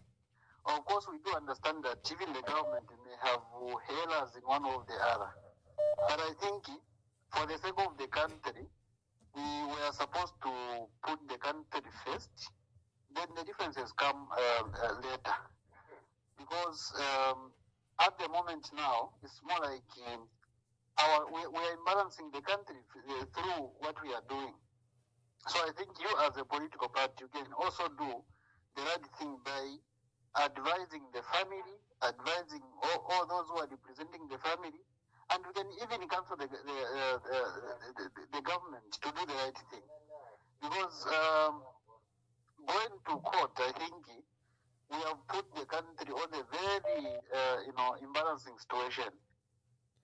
Of course, we do understand that even the government may have hailers in one or the other. But I think for the sake of the country, we were supposed to put the country first. Then the differences come later. Because at the moment now, it's more like we are imbalancing the country through what we are doing. So I think you as a political party, you can also do the right thing by advising the family, advising all those who are representing the family, and we can even come to the government to do the right thing. Because going to court, I think we have put the country on a very imbalancing situation.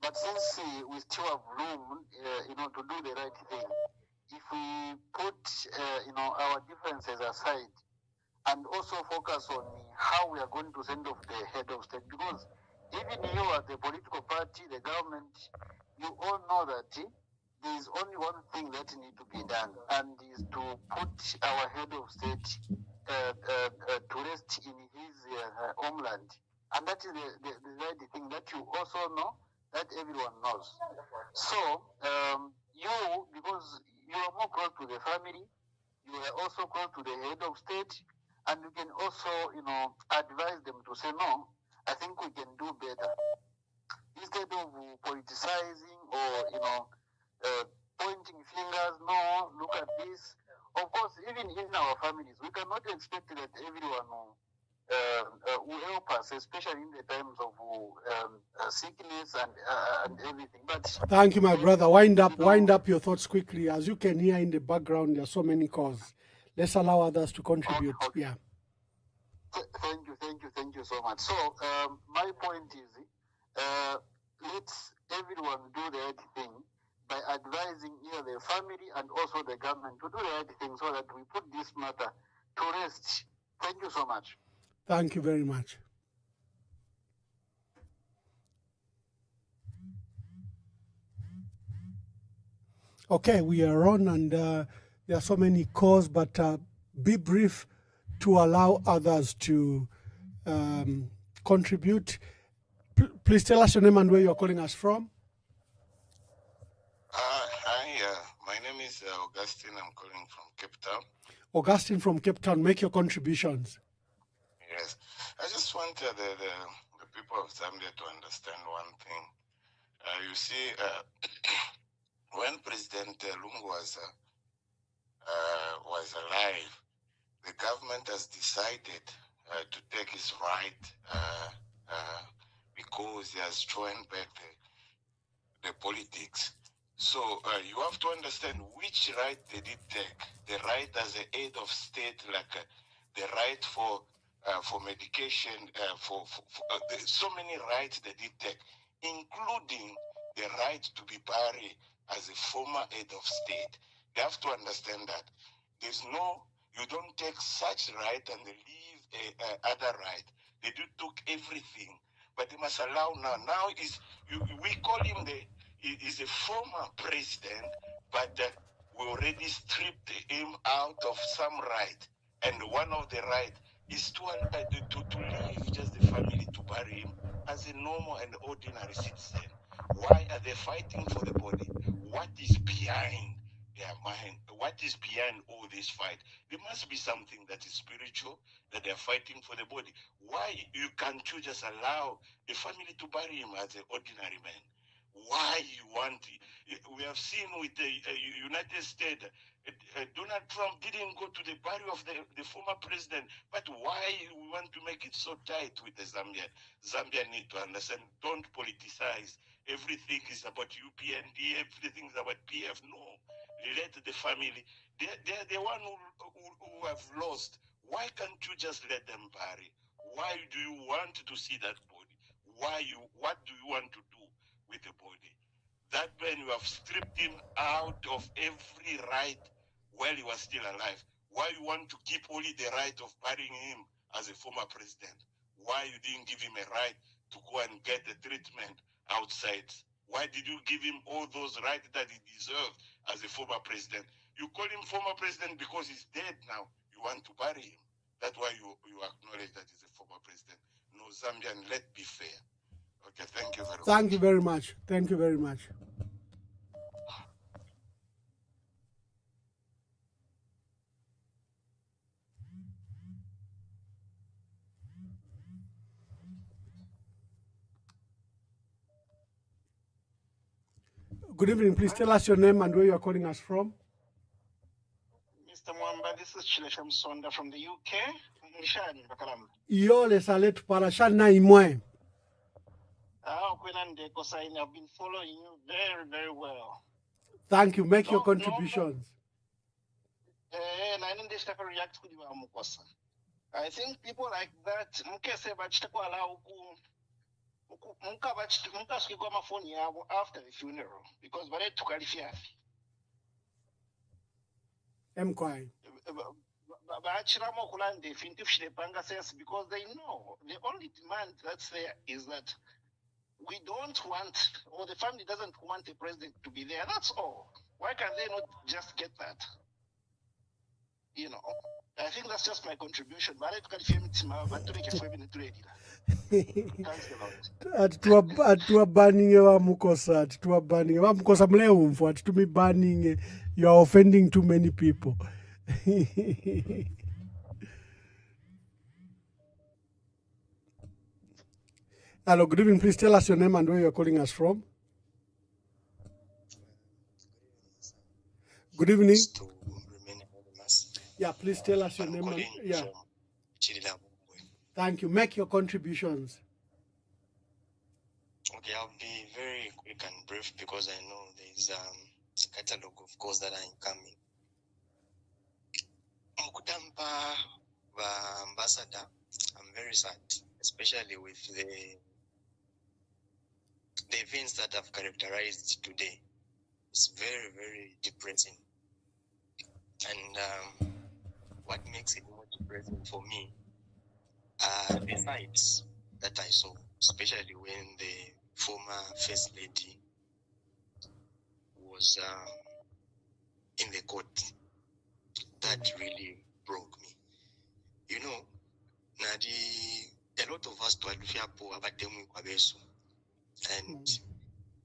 But since we still have room, to do the right thing, if we put our differences aside and also focus on how we are going to send off the head of state, because even you as the political party, the government, you all know that there is only one thing that needs to be done, and is to put our head of state to rest in his homeland. And that is the right thing that you also know, that everyone knows. So, you, because you are more close to the family, you are also close to the head of state, and you can also, advise them to say, no, I think we can do better. Instead of politicizing or, pointing fingers, no, look at this. Of course, even in our families, we cannot expect that everyone will help us, especially in the times of sickness and everything. But Thank you, my brother. Wind up your thoughts quickly. As you can hear in the background, there are so many calls. Let's allow others to contribute. Okay. Yeah. Thank you so much. So my point is, let's everyone do the right thing by advising the family and also the government to do the right thing so that we put this matter to rest. Thank you so much. Thank you very much. Okay, we are on, and there are so many calls, but be brief to allow others to contribute. Please tell us your name and where you're calling us from. Hi, my name is Augustine. I'm calling from Cape Town. Augustine from Cape Town, make your contributions. Yes, I just want the people of Zambia to understand one thing. You see, when President Lungu was alive, the government has decided to take his right because he has joined back the politics. So you have to understand which right they did take. The right as a aid of state, like the right for medication, so many rights they did take, including the right to be buried as a former head of state. They have to understand that you don't take such right and they leave other right. They do took everything, but they must allow now. Now we call him is a former president, but we already stripped him out of some right, and one of the right is to leave just the family to bury him as a normal and ordinary citizen. Why are they fighting for the body? What is behind their mind? What is behind all this fight? There must be something that is spiritual, that they're fighting for the body. Why can't you just allow the family to bury him as an ordinary man? Why you want it? We have seen with the United States, Donald Trump didn't go to the burial of the former president, but why we want to make it so tight with the Zambian? Zambia need to understand, don't politicize. Everything is about UPND, everything is about PF. No, let the family, they're the one who have lost. Why can't you just let them bury? Why do you want to see that body? What do you want to do with the body? That man, you have stripped him out of every right while he was still alive. Why you want to keep only the right of burying him as a former president? Why you didn't give him a right to go and get the treatment outside? Why did you give him all those rights that he deserved as a former president? You call him former president because he's dead now. You want to bury him. That's why you acknowledge that he's a former president. No, Zambian, let's be fair. Okay, thank you very much. Thank you very much. Thank you very much. Good evening. Please tell us your name and where you are calling us from. Mr. Mwamba, this is Chilesham Sonda from the UK. Mshani, Bakalam. Yole salet parashana imwe. I've been following you very, very well. Thank you. Make your contributions. I think people like that, after the funeral, because because they know the only demand that's there is that we don't want, or the family doesn't want the president to be there. That's all. Why can't they not just get that? I think that's just my contribution. Atuwabaninge wamukosa, atuwabaninge wamukosa mleumfu, atutumi baninge. You are offending too many people. Hello, good evening. Please tell us your name and where you're calling us from. Good evening. Yeah, please tell us your name. And, yeah. Thank you. Make your contributions. Okay, I'll be very quick and brief because I know there's a catalog of calls that are incoming. Mukudampa, ambassador, I'm very sad, especially with the events that have characterized today. It's very, very depressing. And what makes it more depressing for me are the sights that I saw, especially when the former First Lady was in the court. That really broke me. You know, a lot of us to and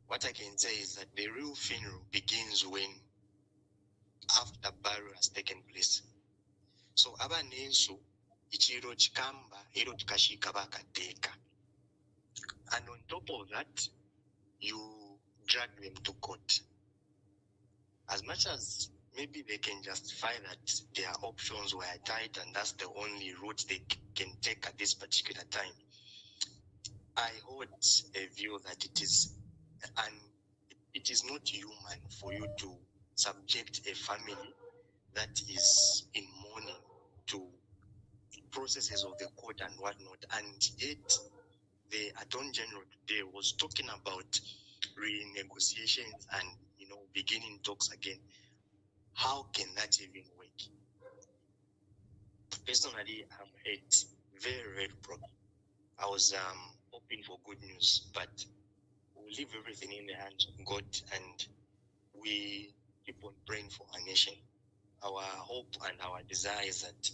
what I can say is that the real funeral begins when after burial has taken place. So abanenso ichiro chikamba ero tikashika bakateka. And on top of that, you drag them to court. As much as maybe they can justify that their options were tight and that's the only route they can take at this particular time, I hold a view that it is not human for you to subject a family that is in mourning to processes of the court and whatnot. And yet, the Attorney General today was talking about renegotiations and beginning talks again. How can that even work? Personally, I'm hurt, very, very broken. I was hoping for good news, but we'll leave everything in the hands of God and we keep on praying for our nation. Our hope and our desire is that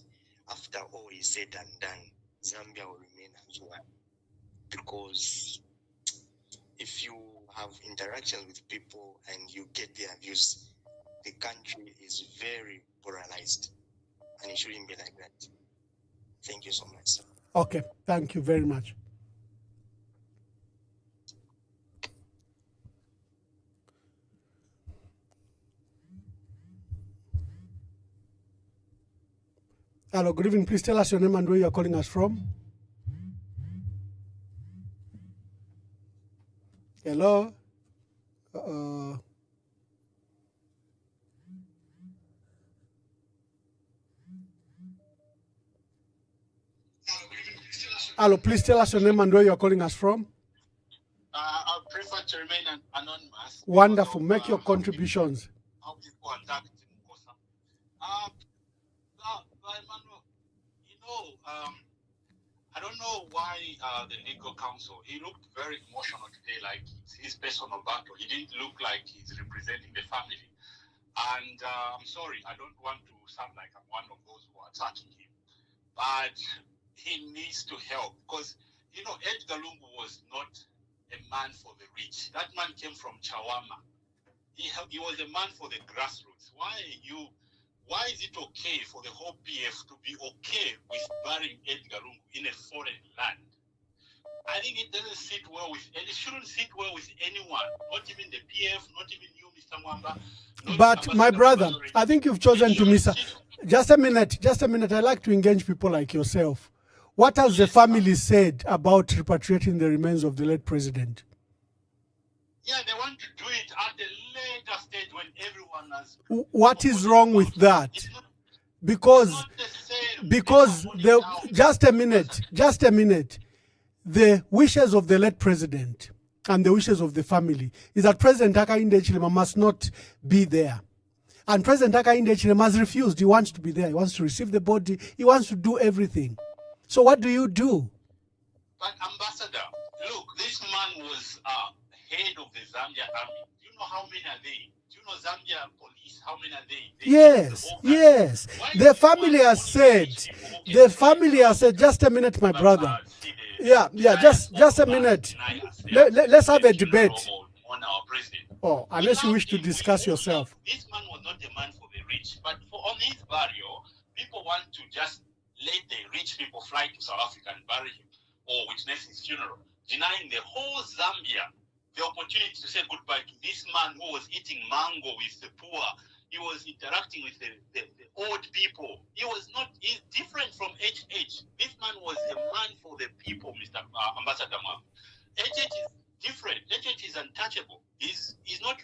after all is said and done, Zambia will remain as one. Because if you have interactions with people and you get their views, the country is very polarized and it shouldn't be like that. Thank you so much, sir. Okay, thank you very much. Hello, good evening. Please tell us your name and where you are calling us from. Hello. Hello, please tell us your name and where you are calling us from. I prefer to remain anonymous. Wonderful. Make your contributions. How people attacked Nkosa. Emmanuel, I don't know why the legal counsel, he looked very emotional today, like it's his personal battle. He didn't look like he's representing the family. And I'm sorry, I don't want to sound like I'm one of those who are attacking him. But he needs to help because, Edgar Lungu was not a man for the rich. That man came from Chawama. He was a man for the grassroots. Why is it okay for the whole PF to be okay with burying Edgar Lungu in a foreign land? I think it doesn't sit well with, and it shouldn't sit well with anyone, not even the PF, not even you, Mr. Mwamba. But my brother, I think you've chosen to miss. Just a minute. I like to engage people like yourself. What has the family said about repatriating the remains of the late president? Yeah, they want to do it at a later stage when everyone has. What is wrong with that? Because just a minute. The wishes of the late president and the wishes of the family is that President Hakainde Hichilema must not be there. And President Hakainde Hichilema has refused. He wants to be there. He wants to receive the body. He wants to do everything. So what do you do? But Ambassador, look, this man was head of the Zambia army. Do you know how many are they? Do you know Zambia police? How many are they? Yes. The family has said, just a minute, my brother. Yeah, just a minute. Let's have a debate. Oh, unless you wish to discuss yourself. This man was not a man for the rich, but on his burial, people want to just let the rich people fly to South Africa and bury him or witness his funeral. denying the whole Zambia the opportunity to say goodbye to this man who was eating mango with the poor. He was interacting with the old people. He's different from HH. This man was a man for the people, Mr. Ambassador Mam. HH is different. HH is untouchable. He's not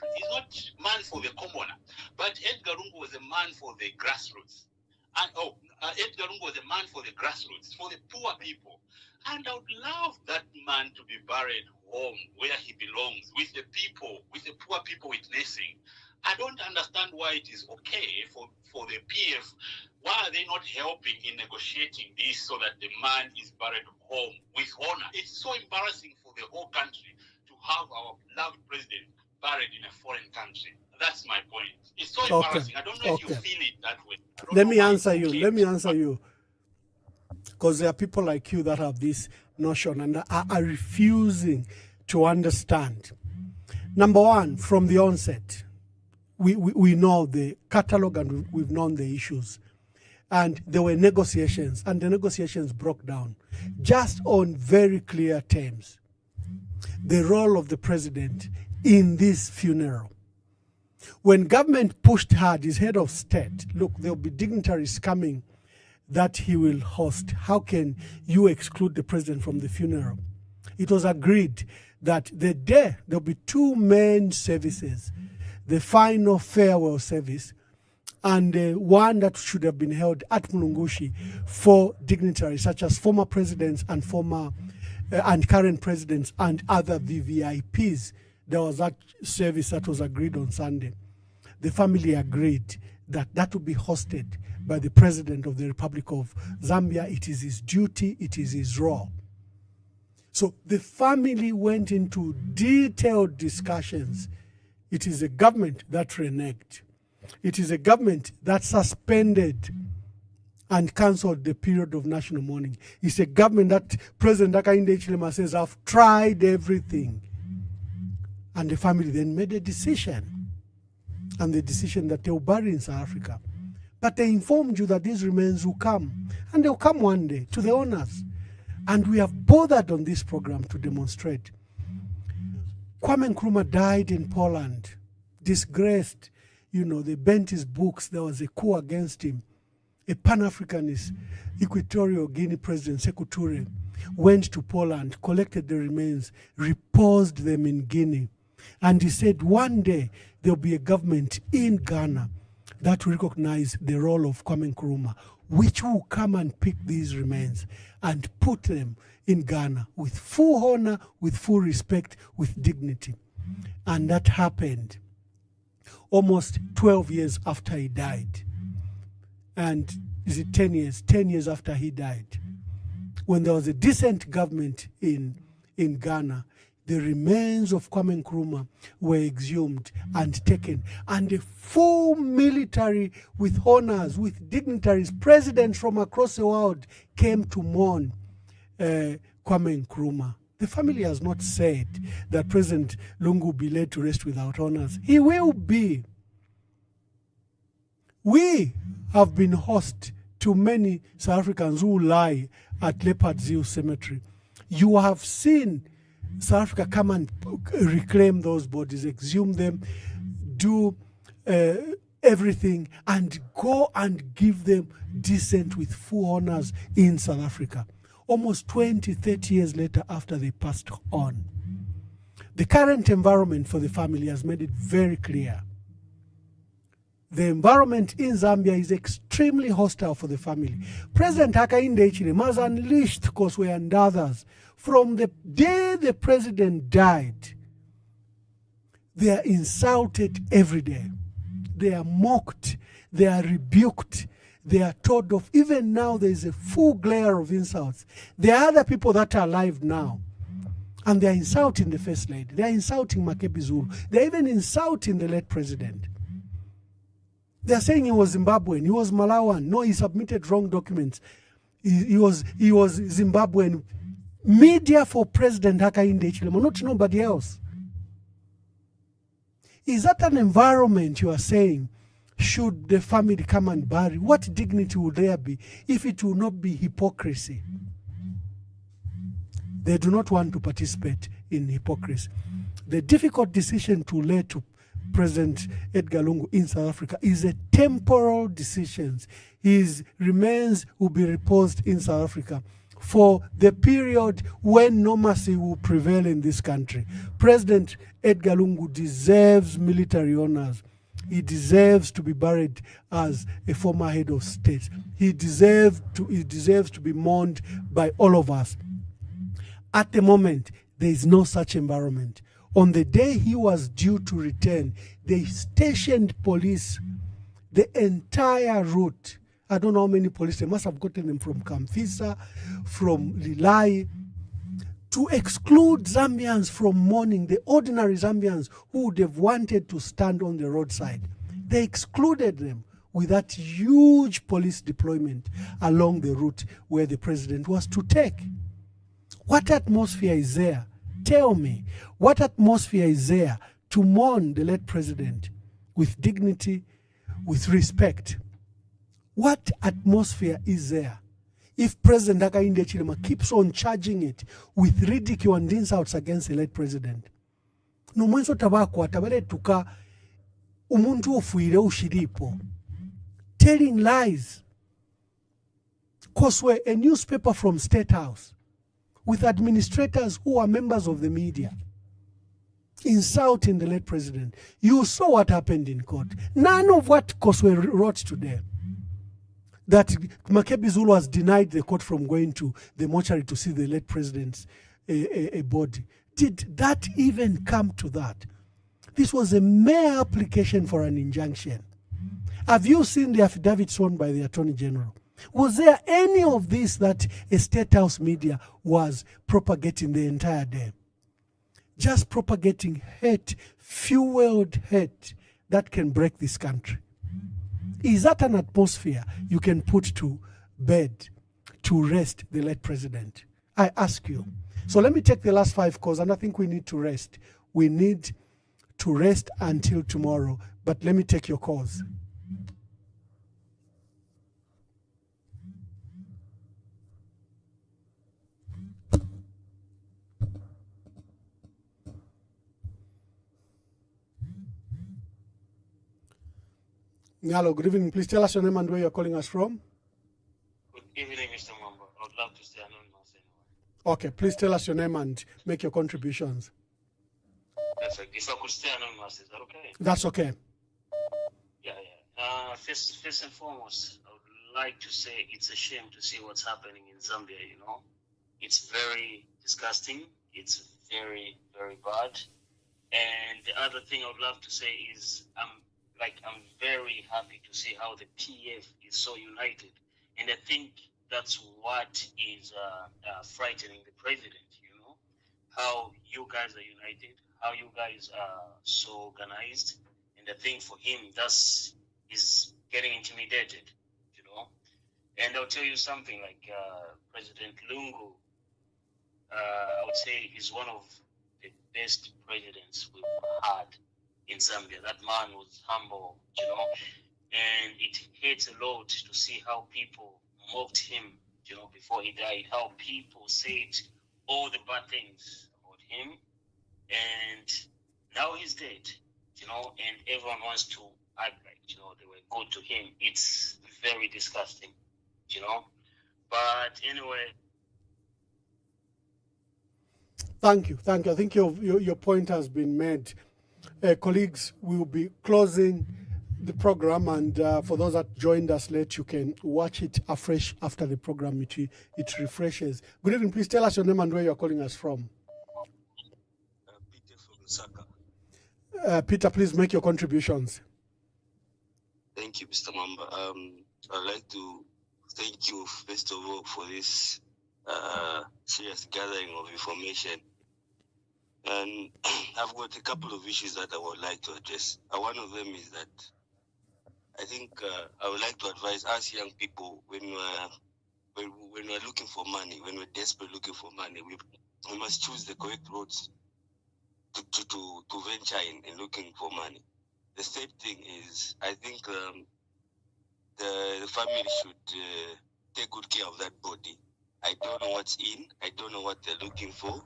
man for the commoner. But Edgar Lungu was a man for the grassroots. And Edgar Lungu was a man for the grassroots, for the poor people. And I would love that man to be buried home where he belongs, with the people, with the poor people witnessing. I don't understand why it is okay for the PF. Why are they not helping in negotiating this so that the man is buried home with honor? It's so embarrassing for the whole country to have our beloved president buried in a foreign country. That's my point. It's so embarrassing. I don't know if you feel it that way. Let me answer you. Because there are people like you that have this notion and are refusing to understand. Number one, from the onset, we know the catalog and we've known the issues. And there were negotiations, and the negotiations broke down just on very clear terms. The role of the president in this funeral. When government pushed hard, his head of state, look, there'll be dignitaries coming that he will host. How can you exclude the president from the funeral? It was agreed that the day there'll be two main services, the final farewell service and one that should have been held at Mulungushi for dignitaries such as former presidents and and current presidents and other VVIPs. There was that service that was agreed on Sunday. The family agreed that would be hosted by the President of the Republic of Zambia. It is his duty, it is his role. So the family went into detailed discussions. It is a government that reneged. It is a government that suspended and cancelled the period of national mourning. It's a government that President Hakainde Hichilema says, I've tried everything. And the family then made a decision. And the decision that they will bury in South Africa. But they informed you that these remains will come. And they'll come one day to the owners. And we have bothered on this program to demonstrate. Kwame Nkrumah died in Poland, disgraced. You know, they burnt his books. There was a coup against him. A Pan-Africanist, Equatorial Guinea President Sekou Toure went to Poland, collected the remains, reposed them in Guinea. And he said one day there'll be a government in Ghana that will recognize the role of Kwame Nkrumah, which will come and pick these remains and put them in Ghana with full honor, with full respect, with dignity. And that happened almost 12 years after he died. And is it 10 years? 10 years after he died. When there was a decent government in Ghana, the remains of Kwame Nkrumah were exhumed and taken. And the full military with honors, with dignitaries, presidents from across the world came to mourn Kwame Nkrumah. The family has not said that President Lungu will be laid to rest without honors. He will be. We have been host to many South Africans who lie at Leopard's Hill Cemetery. You have seen South Africa come and reclaim those bodies, exhume them, do everything, and go and give them decent with full honors in South Africa. Almost 20, 30 years later after they passed on. The current environment for the family has made it very clear. The environment in Zambia is extremely hostile for the family. President Hakainde Hichilema has unleashed Koswe and others. From the day the president died, they are insulted every day. They are mocked. They are rebuked. They are told off. Even now, there is a full glare of insults. There are other people that are alive now, and they are insulting the First Lady. They are insulting Makebi Zulu. They are even insulting the late president. They are saying he was Zimbabwean. He was Malawan. No, he submitted wrong documents. He was Zimbabwean. Media for President Hakainde Hichilema, not nobody else. Is that an environment you are saying should the family come and bury? What dignity would there be if it will not be hypocrisy? They do not want to participate in hypocrisy. The difficult decision to lay to President Edgar Lungu in South Africa is a temporal decision. His remains will be reposed in South Africa for the period when normalcy will prevail in this country. President Edgar Lungu deserves military honors. He deserves to be buried as a former head of state. He deserves to be mourned by all of us. At the moment, there is no such environment. On the day he was due to return, they stationed police the entire route. I don't know how many police, they must have gotten them from Kamfisa, from Lilai, to exclude Zambians from mourning, the ordinary Zambians who would have wanted to stand on the roadside. They excluded them with that huge police deployment along the route where the president was to take. What atmosphere is there? Tell me, what atmosphere is there to mourn the late president with dignity, with respect? What atmosphere is there? If President Hakainde Hichilema keeps on charging it with ridicule and insults against the late president, no mwenso tabako atabale tuka umuntu ofuire ushiripo, telling lies. Koswe, a newspaper from State House, with administrators who are members of the media, insulting the late president. You saw what happened in court. None of what Koswe wrote today, that Makebi Zulu has denied the court from going to the mortuary to see the late president's body. Did that even come to that? This was a mere application for an injunction. Have you seen the affidavit sworn by the Attorney General? Was there any of this that a State House media was propagating the entire day? Just propagating hate, fueled hate that can break this country. Is that an atmosphere you can put to bed to rest the late president? I ask you. So let me take the last 5 calls, and I think we need to rest. We need to rest until tomorrow, but let me take your calls. Hello, good evening. Please tell us your name and where you're calling us from. Good evening, Mr. Mwamba. I would love to stay anonymous anyway. Okay, please tell us your name and make your contributions. That's okay. If I could stay anonymous, is that okay? That's okay. Yeah. First and foremost, I would like to say it's a shame to see what's happening in Zambia, you know. It's very disgusting. It's very, very bad. And the other thing I would love to say is I'm very happy to see how the PF is so united. And I think that's what is frightening the president, you know, how you guys are united, how you guys are so organized. And I think for him, is getting intimidated, you know. And I'll tell you something, like President Lungu, I would say he's one of the best presidents we've had in Zambia. That man was humble, you know, and it hurts a lot to see how people mocked him, you know, before he died, how people said all the bad things about him, and now he's dead, you know, and everyone wants to act like, you know, they were good to him. It's very disgusting, you know, but anyway. Thank you. I think your point has been made. Colleagues, we will be closing the program, and for those that joined us late, you can watch it afresh after the program. It refreshes. Good evening. Please tell us your name and where you're calling us from. Peter from Lusaka. Peter, please make your contributions. Thank you, Mr. Mamba. I'd like to thank you, first of all, for this serious gathering of information. And I've got a couple of issues that I would like to address. One of them is that I think I would like to advise us young people when we're looking for money, when we're desperate looking for money, we must choose the correct roads to venture in looking for money. The third thing is I think the family should take good care of that body. I don't know what's in. I don't know what they're looking for.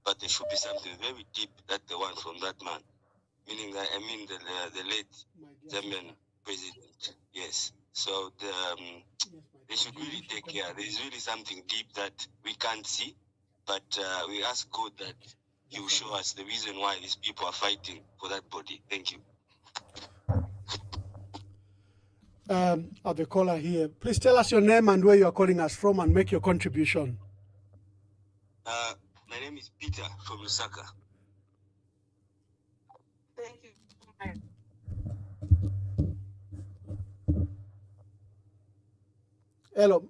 But there should be something very deep that they want from that man. Meaning that, I mean, the late Zambian president. Yes. So they should really take care. There's really something deep that we can't see. But we ask God that He will show us the reason why these people are fighting for that body. Thank you. I have a caller here. Please tell us your name and where you are calling us from and make your contribution. My name is Peter from Lusaka. Thank you. Hello.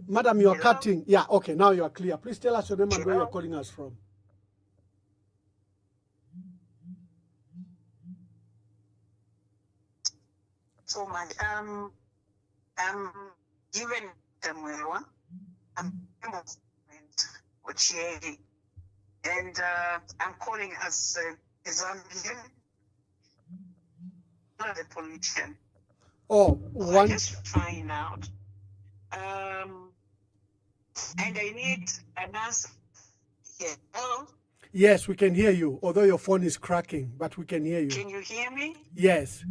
Madam, you are cutting. Yeah, okay, now you are clear. Please tell us your name and where you are calling us from. So much. I'm given Samuel. I'm and I'm calling as a Zambian, not a politician. Oh, I just find out. And I need an answer. Yeah. Hello? Yes, we can hear you, although your phone is cracking, but we can hear you. Can you hear me? Yes.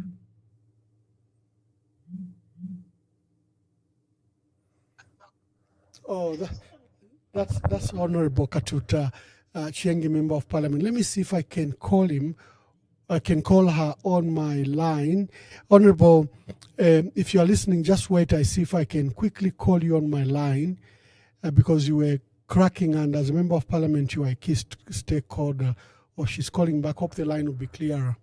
Oh, that's Honorable Katuta Chiengi, Member of Parliament. Let me see if I can call him. I can call her on my line. Honorable, if you are listening, just wait. I see if I can quickly call you on my line because you were cracking, and as a Member of Parliament, you are a key stakeholder, or she's calling back. Hope the line will be clearer.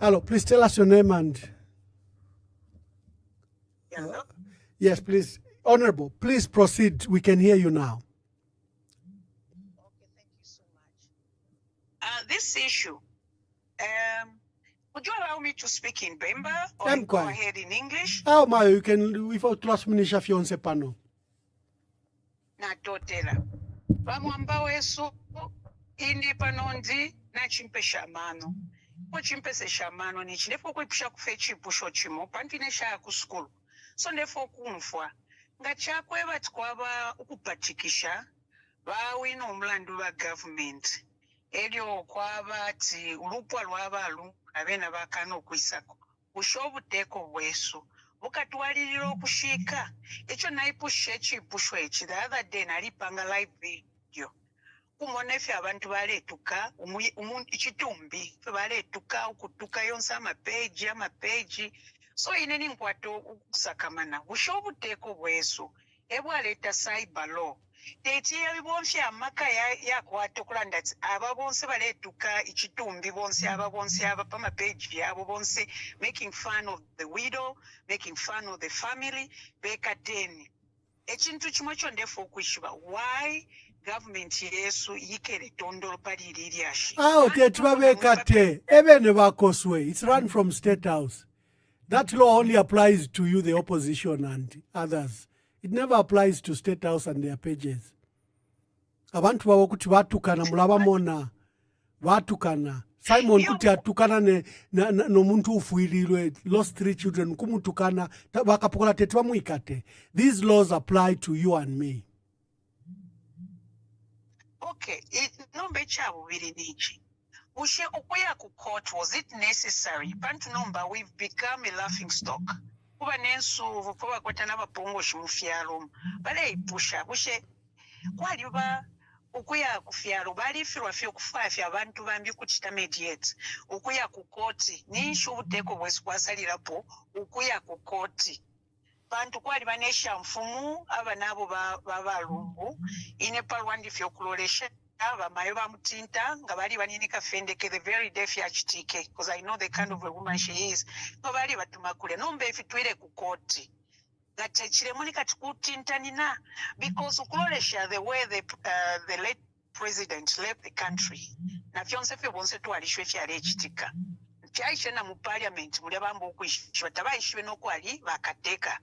Hello, please tell us your name and... yes, please. Honorable, please proceed. We can hear you now. Okay, thank you so much. This issue, would you allow me to speak in Bemba or go ahead in English? Oh, my, you can, without class minister fiance pano. Na totela. Vamwamba wesu, indi panondi, na chimpe shamano. Ko chimpe se shamano ni chindefo kuipisha kufechi pusho chimo, pantine sha kuskulu. So ndefo kumfwa. Nga chakwe batkwaba ukupatikisha, bawina omulando wa government. Elio kwaba ti ulupwa lwabalu, abena bakano kwisako. Ushobu teko wesu. Bukatwalirira okushika. Echo naipushe chipushwe echi. The other day nalipanga live video. Kumone fe abantu baletuka, ichitumbi, fe baletuka, ukutuka yonsa amapeji. So ineni nkwato ukusakamana. Ushobu teko wesu. Ewa leta cyber law. Teti ya bonse amaka ya kwato kulanda aba bonse baletuka ichitumbi bonse aba pama page yabo bonse making fun of the widow, making fun of the family, bekateni. Echintu chimwe chondefo kwishiba. Why government yesu yikere tondolo pali liriashi? Oh, tetwabekate. Ebene bakoswe. It's run from State House. That law only applies to you, the opposition, and others. It never applies to State House and their pages. Abantu babo kuti batukana mulaba mona batukana. Simon kuti atukana no muntu ufuirilwe, lost 3 children kumutukana bakapokola tetwa muikate. These laws apply to you and me. Okay, nombe chabu biri nichi. Ushe okuya ku court, was it necessary? Pantu nomba, we've become a laughing stock. Kuba nensu kuba kwata n'abapongo shimufyalo bale ipusha bushe kwali ba ukuya kufyalo bali firwa fyo kufafya abantu bambi kuchita mediate ukuya ku koti nisho ubuteko bweswasalirapo ukuya ku koti bantu kwali banesha mfumu aba nabo babalungu ine palwandi fyo kulolesha aba mayo bamutinta nga bali banini kafendeke the very deaf yachitike, because I know the kind of a woman she is. No bali batuma kule nombe ifitwire ku koti gate chiremoni katikutinta nina, because ukulolesha the way the late president left the country na fyonse fyo bonse twalishwe fyale chitika chaishe na mu parliament muli abambo okwishwa tabayishwe nokwali bakateka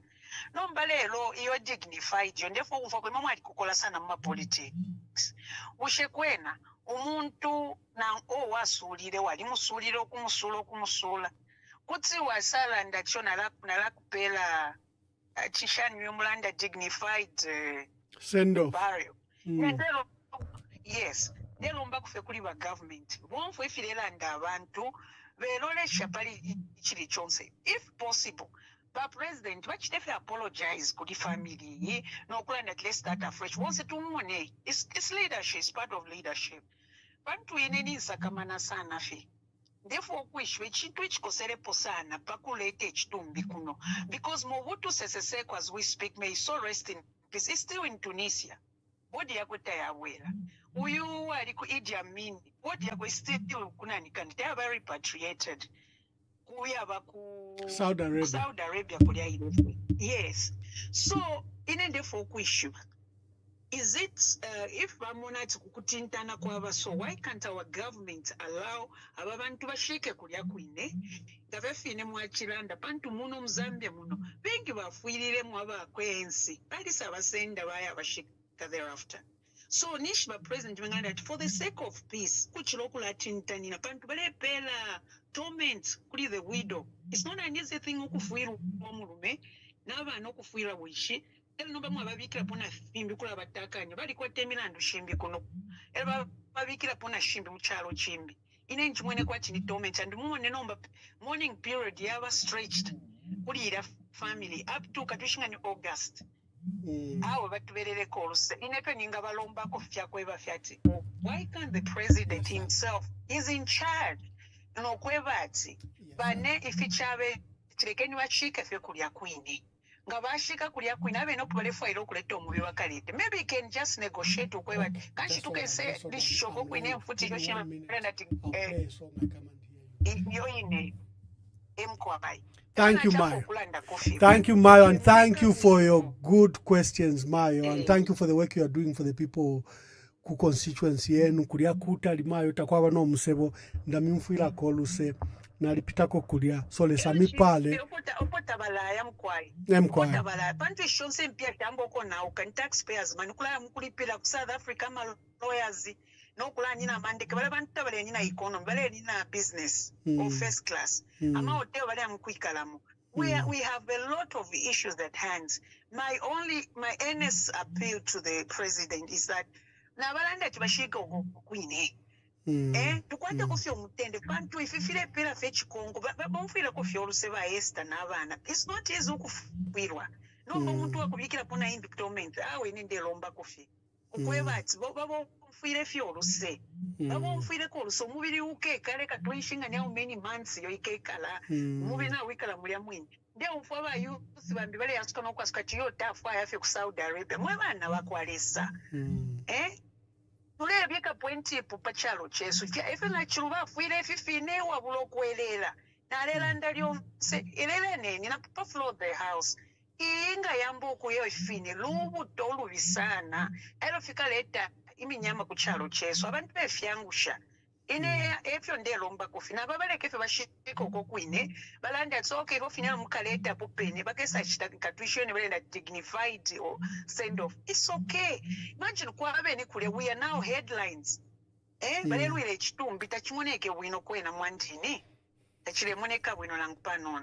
nomba lero iyo dignified yo ndefo umva kwe mama alikukola sana mu politics ushe kwena umuntu na wasulire wali musulire okumusula kuti wasala ndacho nala kupela Chishan Yumlanda dignified send off. burial. Yes, they long back for Kuriba government. One for Fidelanda Bantu, Verole Shapari Chilichonse, if possible. But President, what if they apologize to the family? No plan at least start afresh. Once it money, it's leadership, it's part of leadership. Bantu yeneni sakamana sana fi. Therefore, which kosere posana pakulete chitumbi kuno. Because Mobutu Sese Seko, as we speak, may so rest in peace. It's still in Tunisia. Bodi yako tayawela. Uyu aliku Idi Amin. Bodi yako still kunani kan. They are very repatriated. Kuya baku Saudi Arabia. Saudi Arabia kulia ile. Yes. So in the folk issue. Is it if Ramona kukutintana kwaba, so why can't our government allow abantu bashike kulia kwine? Gavefine mwachilanda pantu muno Zambia muno. Bengi bafuirire mwaba kwensi. Bali sabasenda baya bashika thereafter. So Nishba President that for the sake of peace, kuchilokula tintanina pantu bale pela torment kuli the widow. It's not an easy thing ukufuiru omulume naba nokufuira wishi. No babikira pona fimbi kula batakanya bali kwa temilandu shimbi kuno eba babikira pona shimbi muchalo chimbi ine nchimwene kwa chini torment and muone nomba morning period yaba stretched kulira family up to katushinga ni August awo batuberere koluse inepe ninga balomba kofya kweba fyati. Why can't the president himself is in charge no kwebati bane ifichabe tirekeni wachika fye kulia kwini. Maybe he can just negotiate with what can't you can say this show when you put it Thank you, Mayo. Thank you, Mayo, and thank you for your good questions, Mayo, and thank you for the work you are doing for the people ku constituency yenu kulia kuta limayo takwaba no musebo ndamimfuira koluse nalipitako kulia so lesami pale opota balaya mkwai pantu shonse mpia tambo kona ukan taxpayers manukula mkulipira ku South Africa ma lawyers no kula nina mandeke bale bantu bale nina economy bale nina business or first class ama hotel bale mkwikalamu. We have a lot of issues at hand. My earnest appeal to the president is that nabalanda tibashika kwine tukwate kufyo mutende pantu ififile pera fechi kongo bamfira kufyo oluseba Esther n'abana. It's not easy ukufirwa nomba omuntu wakubikira pona indictment awe nende lomba kufi ukweba ati babo mfire fyo oluse babo mfire ko oluso mubiri uke kale katwishinga ne how many months yo ikekala mubi na wikala mulya mwini ndio mfwa yusi bambi bale yasuka no kwasuka tiyo tafa yafe ku Saudi Arabia mwe bana bakwalesa Tule bieka pointi pupa chalo chesu. Efe na chiruba fuile fifine wa bulo kuelela. Na lela ndalio se elela neni na pupa flood the house. Inga yambo kuyo ifine lubu tolu visana. Elo fika leta imi nyama kuchalo chesu. Abantu efyangusha. Ine efyo ndelomba kufina babale kefe bashiko kokwine balanda tsoke kofina mukaleta popene bakesa chita katwishone balenda dignified or send off. It's okay. Imagine kwa abene kule we are now headlines. Balelwile chitumbi tachimwoneke wino kwena mwandini. Tachile moneka wino langpanon.